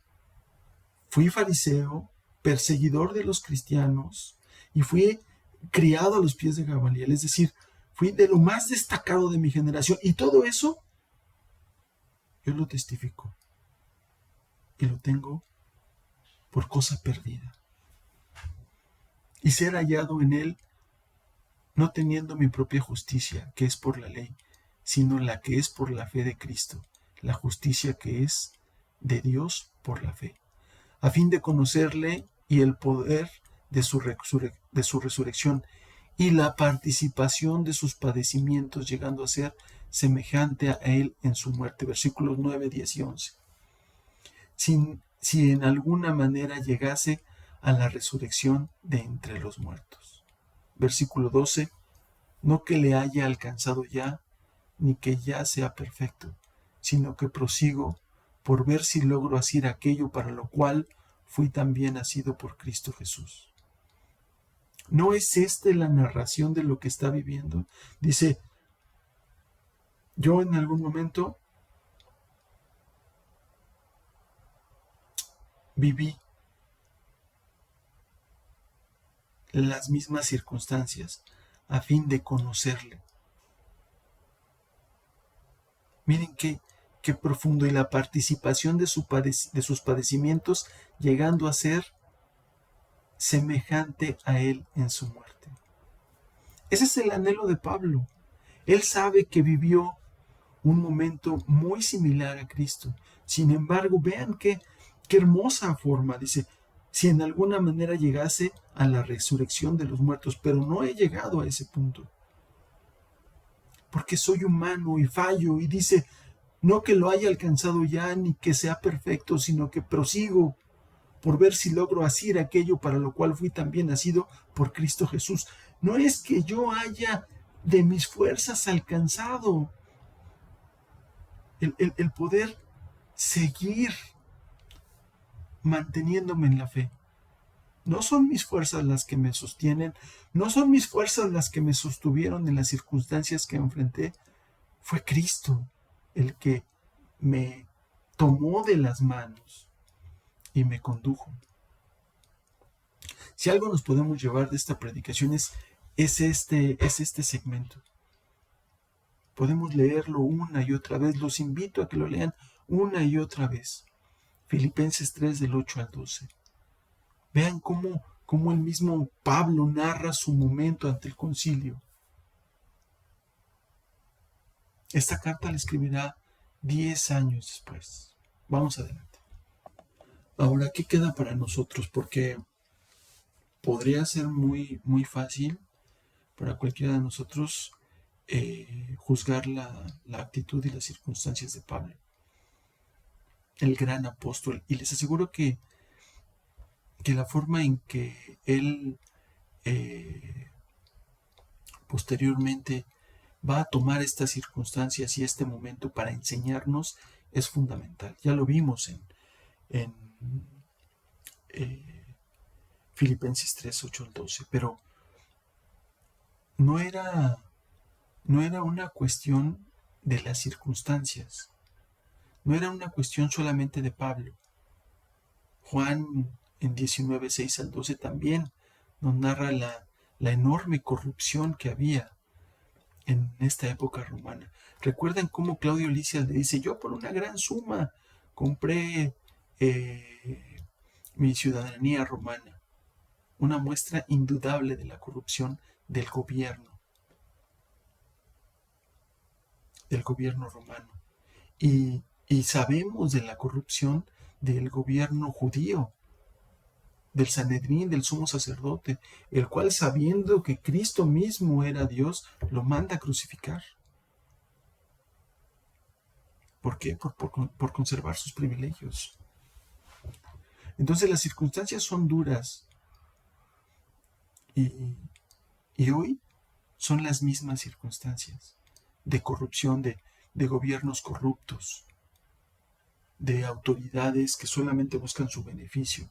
fui fariseo, perseguidor de los cristianos y fui criado a los pies de Gamaliel, es decir, fui de lo más destacado de mi generación y todo eso yo lo testifico y lo tengo por cosa perdida. Y ser hallado en él, no teniendo mi propia justicia, que es por la ley, sino la que es por la fe de Cristo, la justicia que es de Dios por la fe, a fin de conocerle y el poder de su resurrección y la participación de sus padecimientos, llegando a ser semejante a él en su muerte. Versículos 9, 10 y 11. Si en alguna manera llegase a la resurrección de entre los muertos. Versículo 12. No que le haya alcanzado ya, ni que ya sea perfecto, sino que prosigo por ver si logro hacer aquello para lo cual fui también nacido por Cristo Jesús. ¿No es esta la narración de lo que está viviendo? Dice, yo en algún momento viví las mismas circunstancias a fin de conocerle. Miren qué profundo, y la participación de sus padecimientos, llegando a ser semejante a él en su muerte. Ese es el anhelo de Pablo. Él sabe que vivió un momento muy similar a Cristo. Sin embargo, vean qué hermosa forma. Dice, si en alguna manera llegase a la resurrección de los muertos, pero no he llegado a ese punto. Porque soy humano y fallo, y dice, no que lo haya alcanzado ya, ni que sea perfecto, sino que prosigo por ver si logro hacer aquello para lo cual fui también nacido por Cristo Jesús. No es que yo haya de mis fuerzas alcanzado el poder seguir manteniéndome en la fe. No son mis fuerzas las que me sostienen, no son mis fuerzas las que me sostuvieron en las circunstancias que enfrenté. Fue Cristo el que me tomó de las manos y me condujo. Si algo nos podemos llevar de esta predicación es este segmento. Podemos leerlo una y otra vez. Los invito a que lo lean una y otra vez. Filipenses 3 del 8 al 12. Vean cómo el mismo Pablo narra su momento ante el concilio. Esta carta la escribirá 10 años después. Vamos adelante. Ahora, ¿qué queda para nosotros? Porque podría ser muy, muy fácil para cualquiera de nosotros juzgar la actitud y las circunstancias de Pablo, el gran apóstol. Y les aseguro que la forma en que él posteriormente va a tomar estas circunstancias y este momento para enseñarnos es fundamental. Ya lo vimos en Filipenses 3, 8 al 12, pero no era, no era una cuestión de las circunstancias, no era una cuestión solamente de Pablo. Juan en 19, 6 al 12 también nos narra la enorme corrupción que había en esta época romana. Recuerden cómo Claudio Lisias le dice: yo por una gran suma compré mi ciudadanía romana. Una muestra indudable de la corrupción del gobierno romano. Y sabemos de la corrupción del gobierno judío, del Sanedrín, del sumo sacerdote, el cual, sabiendo que Cristo mismo era Dios, lo manda a crucificar. ¿Por qué? Por conservar sus privilegios. Entonces las circunstancias son duras y, y hoy son las mismas circunstancias de corrupción, de gobiernos corruptos, de autoridades que solamente buscan su beneficio.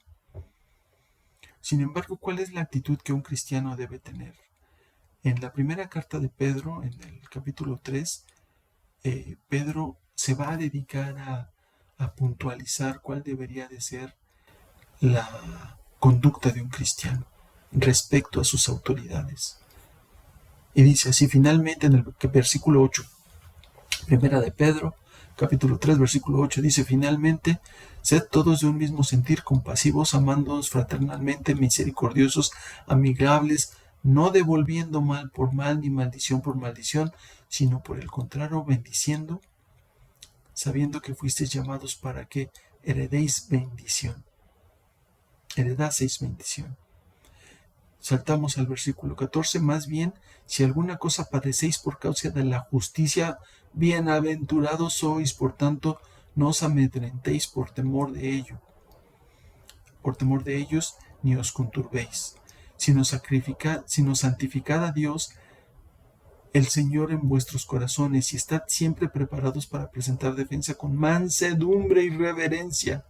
Sin embargo, ¿cuál es la actitud que un cristiano debe tener? En la primera carta de Pedro, en el capítulo 3, Pedro se va a dedicar a puntualizar cuál debería de ser la conducta de un cristiano respecto a sus autoridades. Y dice así finalmente en el versículo 8, primera de Pedro, capítulo 3, versículo 8, dice: finalmente, sed todos de un mismo sentir, compasivos, amándonos fraternalmente, misericordiosos, amigables, no devolviendo mal por mal ni maldición por maldición, sino por el contrario, bendiciendo, sabiendo que fuisteis llamados para que heredéis bendición. Heredaseis bendición. Saltamos al versículo 14, más bien, si alguna cosa padecéis por causa de la justicia, bienaventurados sois, por tanto, no os amedrentéis por temor de ellos, ni os conturbéis, sino santificad a Dios, el Señor, en vuestros corazones, y estad siempre preparados para presentar defensa con mansedumbre y reverencia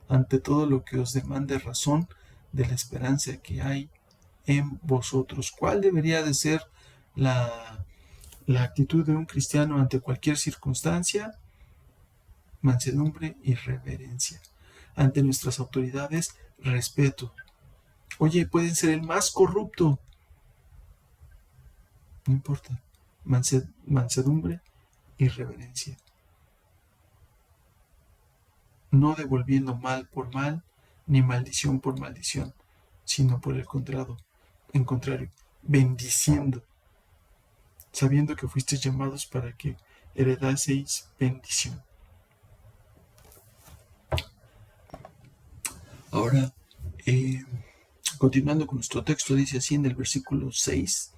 ante todo lo que os demande razón de la esperanza que hay en vosotros. ¿Cuál debería de ser la actitud de un cristiano ante cualquier circunstancia? Mansedumbre y reverencia. Ante nuestras autoridades, respeto. Oye, pueden ser el más corrupto, no importa. Mansedumbre y reverencia. No devolviendo mal por mal, ni maldición por maldición, sino por el contrario, bendiciendo, sabiendo que fuisteis llamados para que heredaseis bendición. Ahora, continuando con nuestro texto, dice así en el versículo 6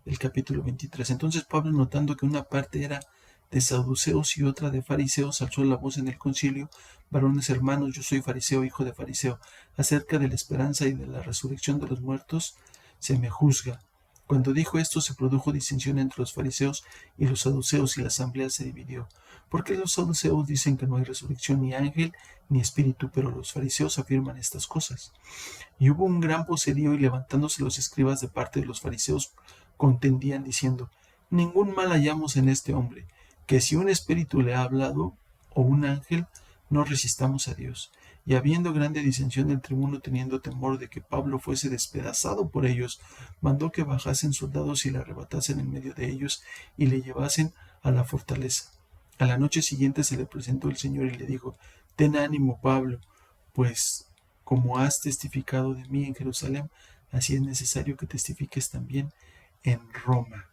del capítulo 23. Entonces Pablo, notando que una parte era de saduceos y otra de fariseos, alzó la voz en el concilio: varones hermanos, yo soy fariseo, hijo de fariseo. Acerca de la esperanza y de la resurrección de los muertos se me juzga. Cuando dijo esto, se produjo disensión entre los fariseos y los saduceos, y la asamblea se dividió. Porque los saduceos dicen que no hay resurrección, ni ángel, ni espíritu, pero los fariseos afirman estas cosas. Y hubo un gran poserío, y levantándose los escribas de parte de los fariseos, contendían diciendo: ningún mal hallamos en este hombre, que si un espíritu le ha hablado, o un ángel, no resistamos a Dios. Y habiendo grande disensión, el tribuno, teniendo temor de que Pablo fuese despedazado por ellos, mandó que bajasen soldados y le arrebatasen en medio de ellos y le llevasen a la fortaleza. A la noche siguiente se le presentó el Señor y le dijo: ten ánimo, Pablo, pues como has testificado de mí en Jerusalén, así es necesario que testifiques también en Roma.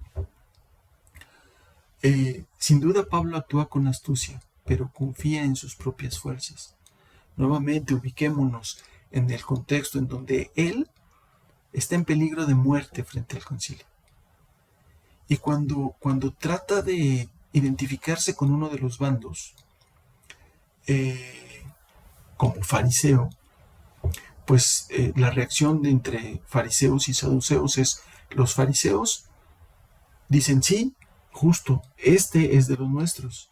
Sin duda Pablo actúa con astucia, pero confía en sus propias fuerzas. Nuevamente ubiquémonos en el contexto en donde él está en peligro de muerte frente al concilio. Y cuando trata de identificarse con uno de los bandos, como fariseo, pues la reacción de entre fariseos y saduceos es: los fariseos dicen sí, justo, este es de los nuestros.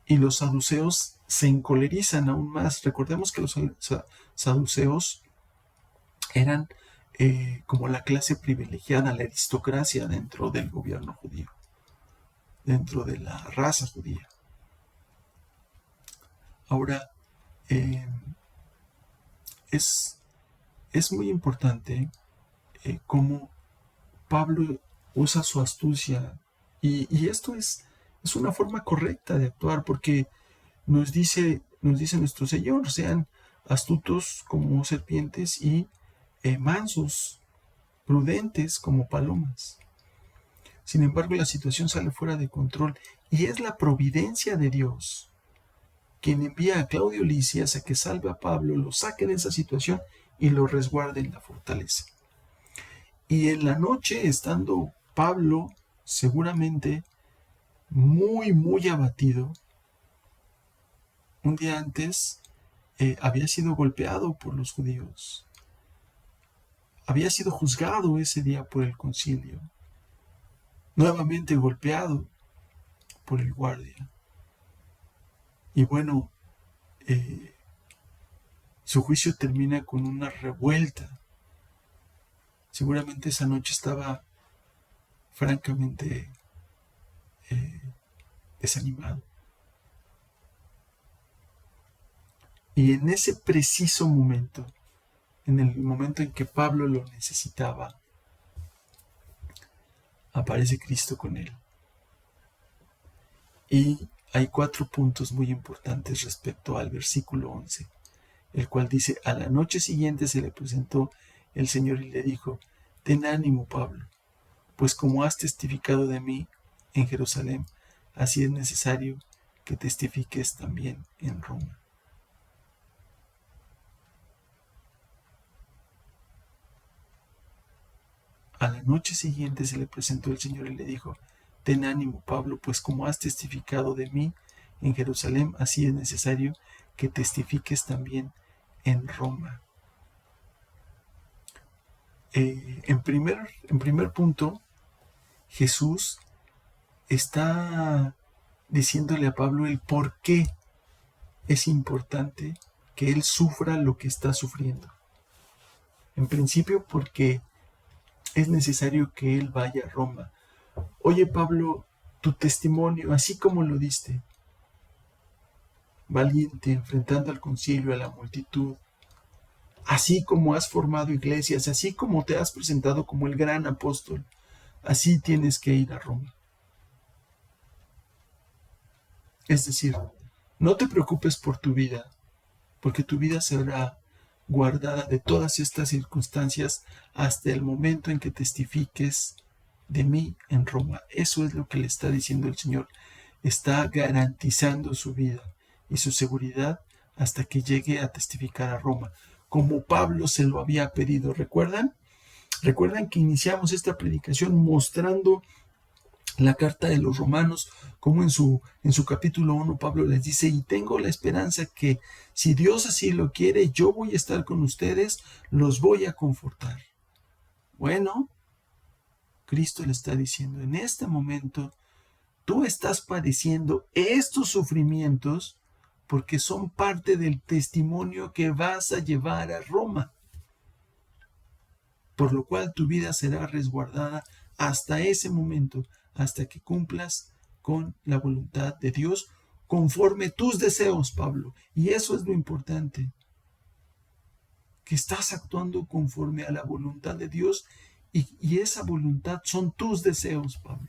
Y los saduceos se encolerizan aún más. Recordemos que los saduceos eran como la clase privilegiada, la aristocracia dentro del gobierno judío, dentro de la raza judía. Ahora, eh, es muy importante cómo Pablo usa su astucia, y esto es una forma correcta de actuar, porque nos dice nuestro Señor: sean astutos como serpientes y mansos, prudentes como palomas. Sin embargo, la situación sale fuera de control, y es la providencia de Dios quien envía a Claudio Lisias a que salve a Pablo, lo saque de esa situación y lo resguarde en la fortaleza. Y en la noche, estando Pablo seguramente muy, muy abatido, un día antes había sido golpeado por los judíos, había sido juzgado ese día por el concilio, nuevamente golpeado por el guardia. Y bueno, su juicio termina con una revuelta. Seguramente esa noche estaba francamente desanimado. Y en ese preciso momento, en el momento en que Pablo lo necesitaba, aparece Cristo con él. Y hay 4 puntos muy importantes respecto al versículo 11, el cual dice: a la noche siguiente se le presentó el Señor y le dijo: ten ánimo, Pablo, pues como has testificado de mí en Jerusalén, así es necesario que testifiques también en Roma. A la noche siguiente se le presentó el Señor y le dijo: ten ánimo, Pablo, pues como has testificado de mí en Jerusalén, así es necesario que testifiques también en Roma. En primer punto, Jesús está diciéndole a Pablo el por qué es importante que él sufra lo que está sufriendo. En principio, porque es necesario que él vaya a Roma. Oye, Pablo, tu testimonio, así como lo diste, valiente, enfrentando al concilio, a la multitud, así como has formado iglesias, así como te has presentado como el gran apóstol, así tienes que ir a Roma. Es decir, no te preocupes por tu vida, porque tu vida será guardada de todas estas circunstancias hasta el momento en que testifiques de mí en Roma. Eso es lo que le está diciendo el Señor. Está garantizando su vida y su seguridad hasta que llegue a testificar a Roma, como Pablo se lo había pedido. ¿Recuerdan? Recuerdan que iniciamos esta predicación mostrando la carta de los Romanos, como en su capítulo 1 Pablo les dice: y tengo la esperanza que, si Dios así lo quiere, yo voy a estar con ustedes, los voy a confortar. Bueno, Cristo le está diciendo: en este momento tú estás padeciendo estos sufrimientos porque son parte del testimonio que vas a llevar a Roma, por lo cual tu vida será resguardada hasta ese momento, hasta que cumplas con la voluntad de Dios conforme tus deseos, Pablo. Y eso es lo importante, que estás actuando conforme a la voluntad de Dios, y esa voluntad son tus deseos, Pablo,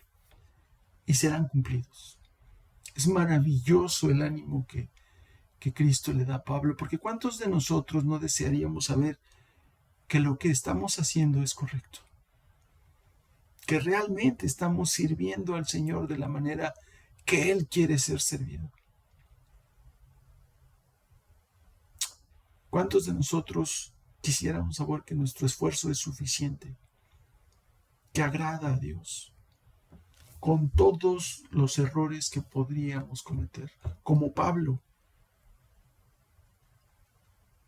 y serán cumplidos. Es maravilloso el ánimo que Cristo le da a Pablo, porque ¿cuántos de nosotros no desearíamos saber que lo que estamos haciendo es correcto? que realmente estamos sirviendo al Señor de la manera que Él quiere ser servido. ¿Cuántos de nosotros quisiéramos saber que nuestro esfuerzo es suficiente, que agrada a Dios, con todos los errores que podríamos cometer, como Pablo,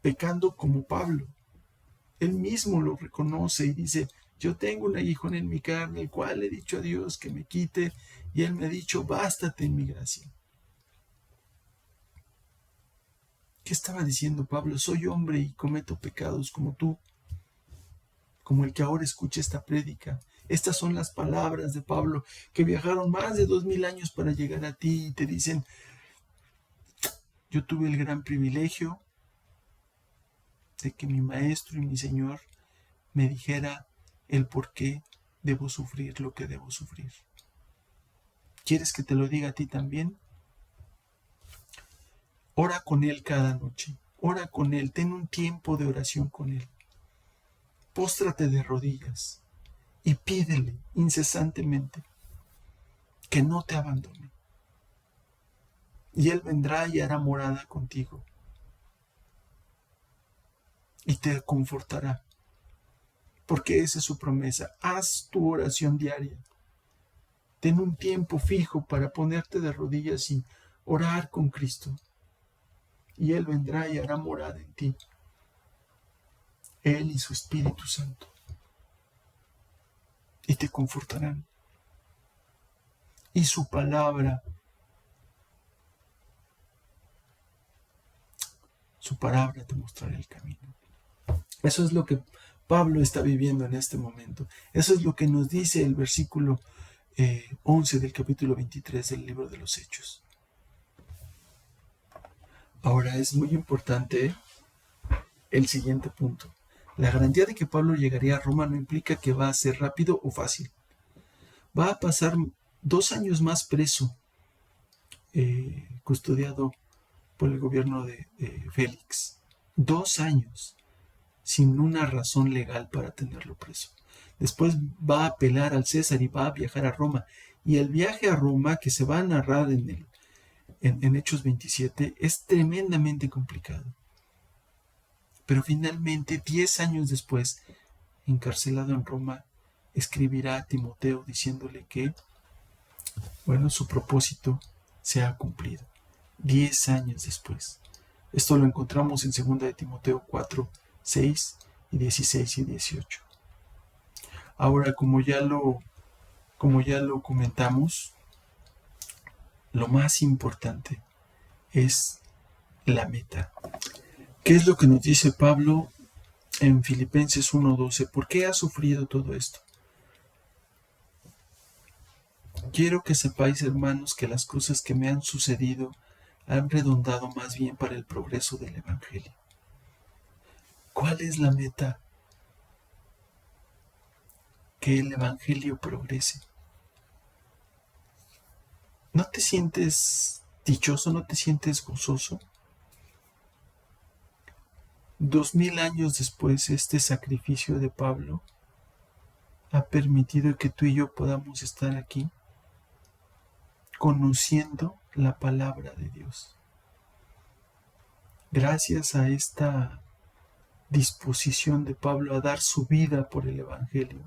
pecando como Pablo? Él mismo lo reconoce y dice: yo tengo un aguijón en mi carne, el cual he dicho a Dios que me quite, y Él me ha dicho: bástate en mi gracia. ¿Qué estaba diciendo Pablo? Soy hombre y cometo pecados como tú, como el que ahora escucha esta prédica. Estas son las palabras de Pablo, que viajaron más de 2000 años para llegar a ti y te dicen: yo tuve el gran privilegio de que mi maestro y mi Señor me dijera el por qué debo sufrir lo que debo sufrir. ¿Quieres que te lo diga a ti también? Ora con Él cada noche. Ora con Él. Ten un tiempo de oración con Él. Póstrate de rodillas y pídele incesantemente que no te abandone. Y Él vendrá y hará morada contigo. Y te confortará. Porque esa es su promesa. Haz tu oración diaria. Ten un tiempo fijo para ponerte de rodillas y orar con Cristo. Y Él vendrá y hará morada en ti. Él y su Espíritu Santo. Y te confortarán. Y su palabra te mostrará el camino. Eso es lo que Pablo está viviendo en este momento. Eso es lo que nos dice el versículo 11 del capítulo 23 del libro de los Hechos. Ahora es muy importante el siguiente punto. La garantía de que Pablo llegaría a Roma no implica que va a ser rápido o fácil. Va a pasar 2 años más preso, custodiado por el gobierno de Félix. 2 años sin una razón legal para tenerlo preso. Después va a apelar al César y va a viajar a Roma. Y el viaje a Roma, que se va a narrar en Hechos 27, es tremendamente complicado. Pero finalmente, 10 años después, encarcelado en Roma, escribirá a Timoteo diciéndole que, su propósito se ha cumplido. 10 años después. Esto lo encontramos en 2 de Timoteo 4, 6 y 16 y 18. Ahora, como ya lo comentamos, lo más importante es la meta. ¿Qué es lo que nos dice Pablo en Filipenses 1:12? ¿Por qué ha sufrido todo esto? Quiero que sepáis, hermanos, que las cosas que me han sucedido han redundado más bien para el progreso del Evangelio. ¿Cuál es la meta? Que el Evangelio progrese. ¿No te sientes dichoso? ¿No te sientes gozoso? 2000 años después, este sacrificio de Pablo ha permitido que tú y yo podamos estar aquí conociendo la palabra de Dios. Gracias a esta disposición de Pablo a dar su vida por el Evangelio,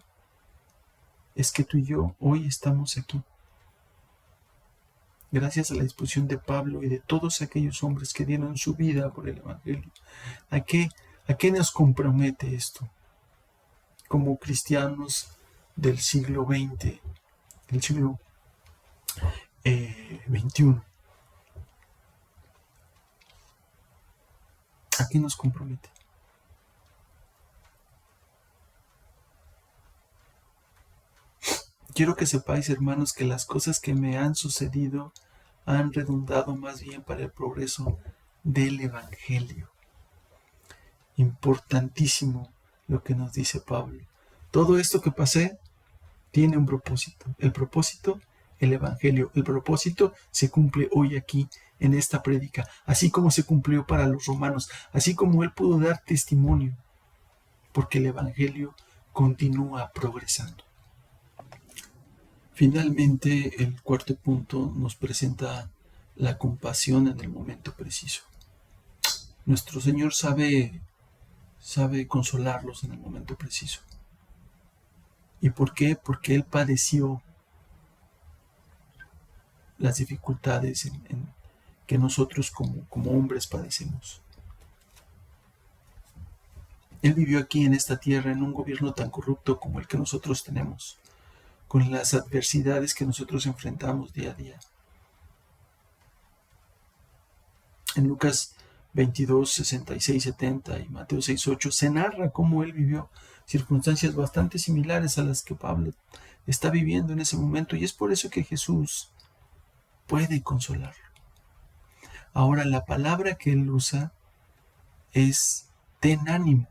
es que tú y yo hoy estamos aquí. Gracias a la disposición de Pablo y de todos aquellos hombres que dieron su vida por el Evangelio. ¿A qué nos compromete esto? Como cristianos del siglo XX, del siglo XXI. ¿A qué nos compromete? Quiero que sepáis, hermanos, que las cosas que me han sucedido han redundado más bien para el progreso del Evangelio. Importantísimo lo que nos dice Pablo. Todo esto que pasé tiene un propósito. El propósito, el Evangelio. El propósito se cumple hoy aquí en esta prédica, así como se cumplió para los romanos, así como él pudo dar testimonio, porque el Evangelio continúa progresando. Finalmente, el cuarto punto nos presenta la compasión en el momento preciso. Nuestro Señor sabe consolarlos en el momento preciso. ¿Y por qué? Porque Él padeció las dificultades que nosotros como hombres padecemos. Él vivió aquí en esta tierra en un gobierno tan corrupto como el que nosotros tenemos, con las adversidades que nosotros enfrentamos día a día. En Lucas 22, 66, 70 y Mateo 6, 8 se narra cómo Él vivió circunstancias bastante similares a las que Pablo está viviendo en ese momento, y es por eso que Jesús puede consolarlo. Ahora, la palabra que Él usa es ten ánimo,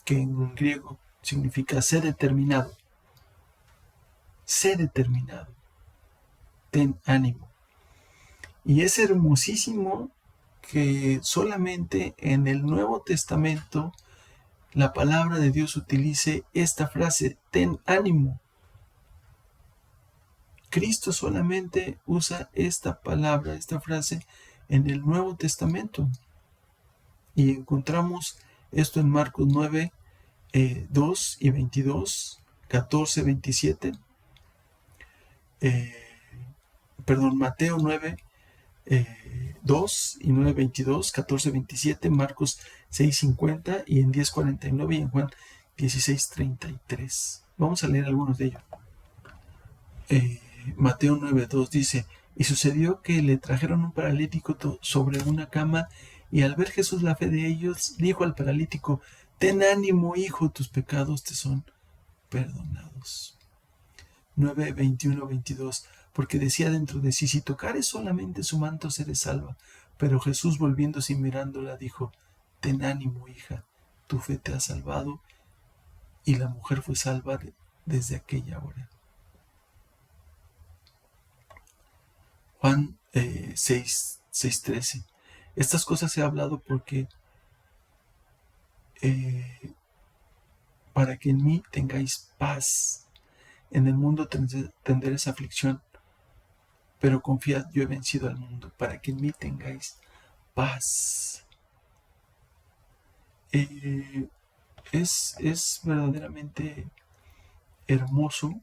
que en griego significa sé determinado. Sé determinado. Ten ánimo. Y es hermosísimo que solamente en el Nuevo Testamento la palabra de Dios utilice esta frase, ten ánimo. Cristo solamente usa esta palabra, esta frase en el Nuevo Testamento. Y encontramos esto en Marcos 9, 2 y 22, 14, 27. Mateo 9, 2 y 9, 22, 14, 27, Marcos 6, 50 y en 10, 49 y en Juan 16, 33. Vamos a leer algunos de ellos. Mateo 9, 2 dice, y sucedió que le trajeron un paralítico sobre una cama, y al ver Jesús la fe de ellos, dijo al paralítico, ten ánimo, hijo, tus pecados te son perdonados. 9, 21, 22, porque decía dentro de sí, si tocares solamente su manto seré salva. Pero Jesús, volviéndose y mirándola, dijo, ten ánimo, hija, tu fe te ha salvado. Y la mujer fue salva desde aquella hora. Juan 6, 13. Estas cosas he hablado porque para que en mí tengáis paz. En el mundo tendréis aflicción, pero confiad, yo he vencido al mundo, para que en mí tengáis paz. Es verdaderamente hermoso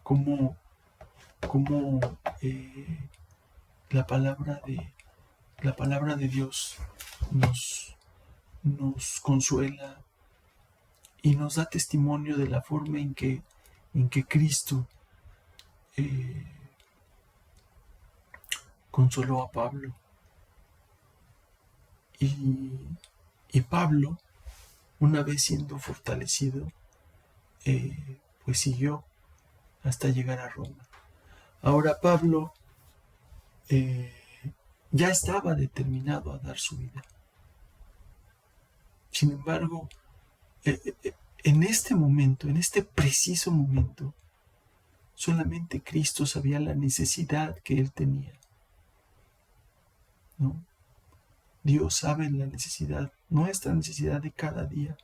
como la palabra de Dios nos consuela y nos da testimonio de la forma en que Cristo consoló a Pablo. Y Pablo, una vez siendo fortalecido, pues siguió hasta llegar a Roma. Ahora Pablo ya estaba determinado a dar su vida. Sin embargo, en este momento, en este preciso momento, solamente Cristo sabía la necesidad que él tenía, ¿no? Dios sabe la necesidad, nuestra necesidad de cada día,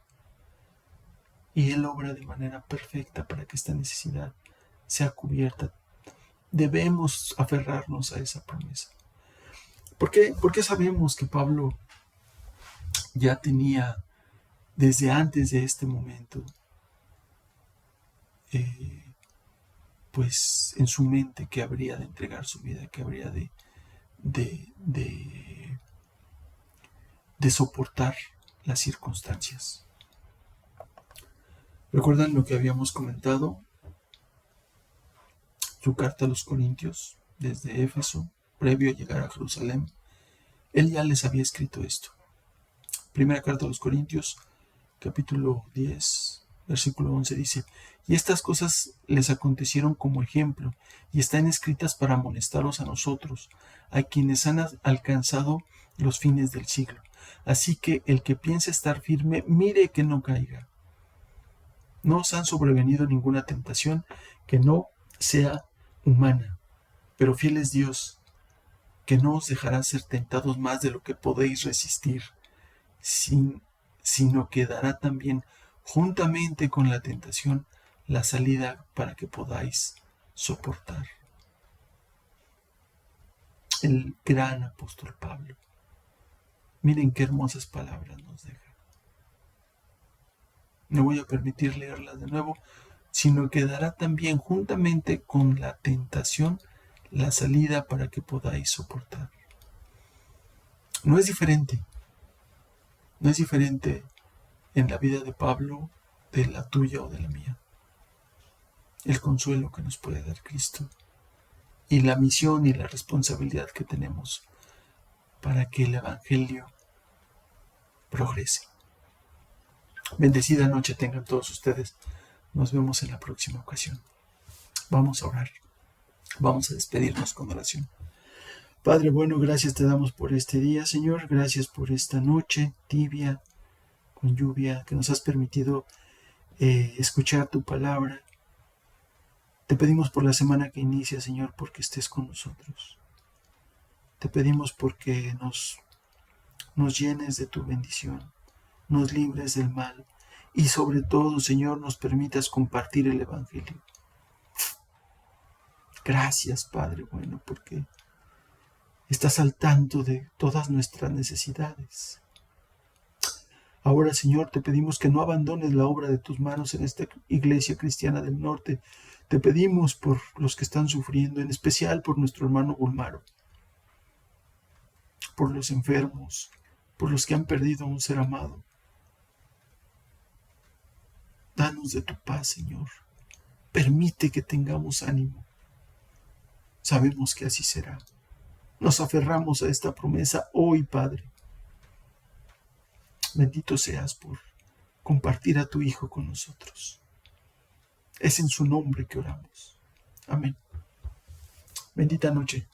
y Él obra de manera perfecta para que esta necesidad sea cubierta. Debemos aferrarnos a esa promesa. ¿Por qué sabemos que Pablo ya tenía desde antes de este momento pues en su mente que habría de entregar su vida, que habría de soportar las circunstancias? ¿Recuerdan lo que habíamos comentado? Su carta a los Corintios, desde Éfeso, previo a llegar a Jerusalén, él ya les había escrito esto. Primera carta a los Corintios, capítulo 10, versículo 11 dice, y estas cosas les acontecieron como ejemplo, y están escritas para amonestaros a nosotros, a quienes han alcanzado los fines del siglo. Así que el que piense estar firme, mire que no caiga. No os han sobrevenido ninguna tentación que no sea humana, pero fiel es Dios, que no os dejará ser tentados más de lo que podéis resistir, sino que dará también, juntamente con la tentación, la salida para que podáis soportar. El gran apóstol Pablo. Miren qué hermosas palabras nos deja. No voy a permitir leerlas de nuevo, sino que dará también juntamente con la tentación la salida para que podáis soportar. No es diferente. No es diferente en la vida de Pablo, de la tuya o de la mía. El consuelo que nos puede dar Cristo y la misión y la responsabilidad que tenemos para que el Evangelio progrese. Bendecida noche tengan todos ustedes. Nos vemos en la próxima ocasión. Vamos a orar. Vamos a despedirnos con oración. Padre bueno, gracias te damos por este día, Señor. Gracias por esta noche tibia, con lluvia, que nos has permitido escuchar tu palabra. Te pedimos por la semana que inicia, Señor, porque estés con nosotros. Te pedimos porque nos llenes de tu bendición, nos libres del mal y sobre todo, Señor, nos permitas compartir el Evangelio. Gracias, Padre bueno, porque estás al tanto de todas nuestras necesidades. Ahora, Señor, te pedimos que no abandones la obra de tus manos en esta iglesia cristiana del norte. Te pedimos por los que están sufriendo, en especial por nuestro hermano Bulmaro, por los enfermos, por los que han perdido a un ser amado. Danos de tu paz, Señor. Permite que tengamos ánimo. Sabemos que así será. Nos aferramos a esta promesa hoy, Padre. Bendito seas por compartir a tu Hijo con nosotros. Es en su nombre que oramos. Amén. Bendita noche.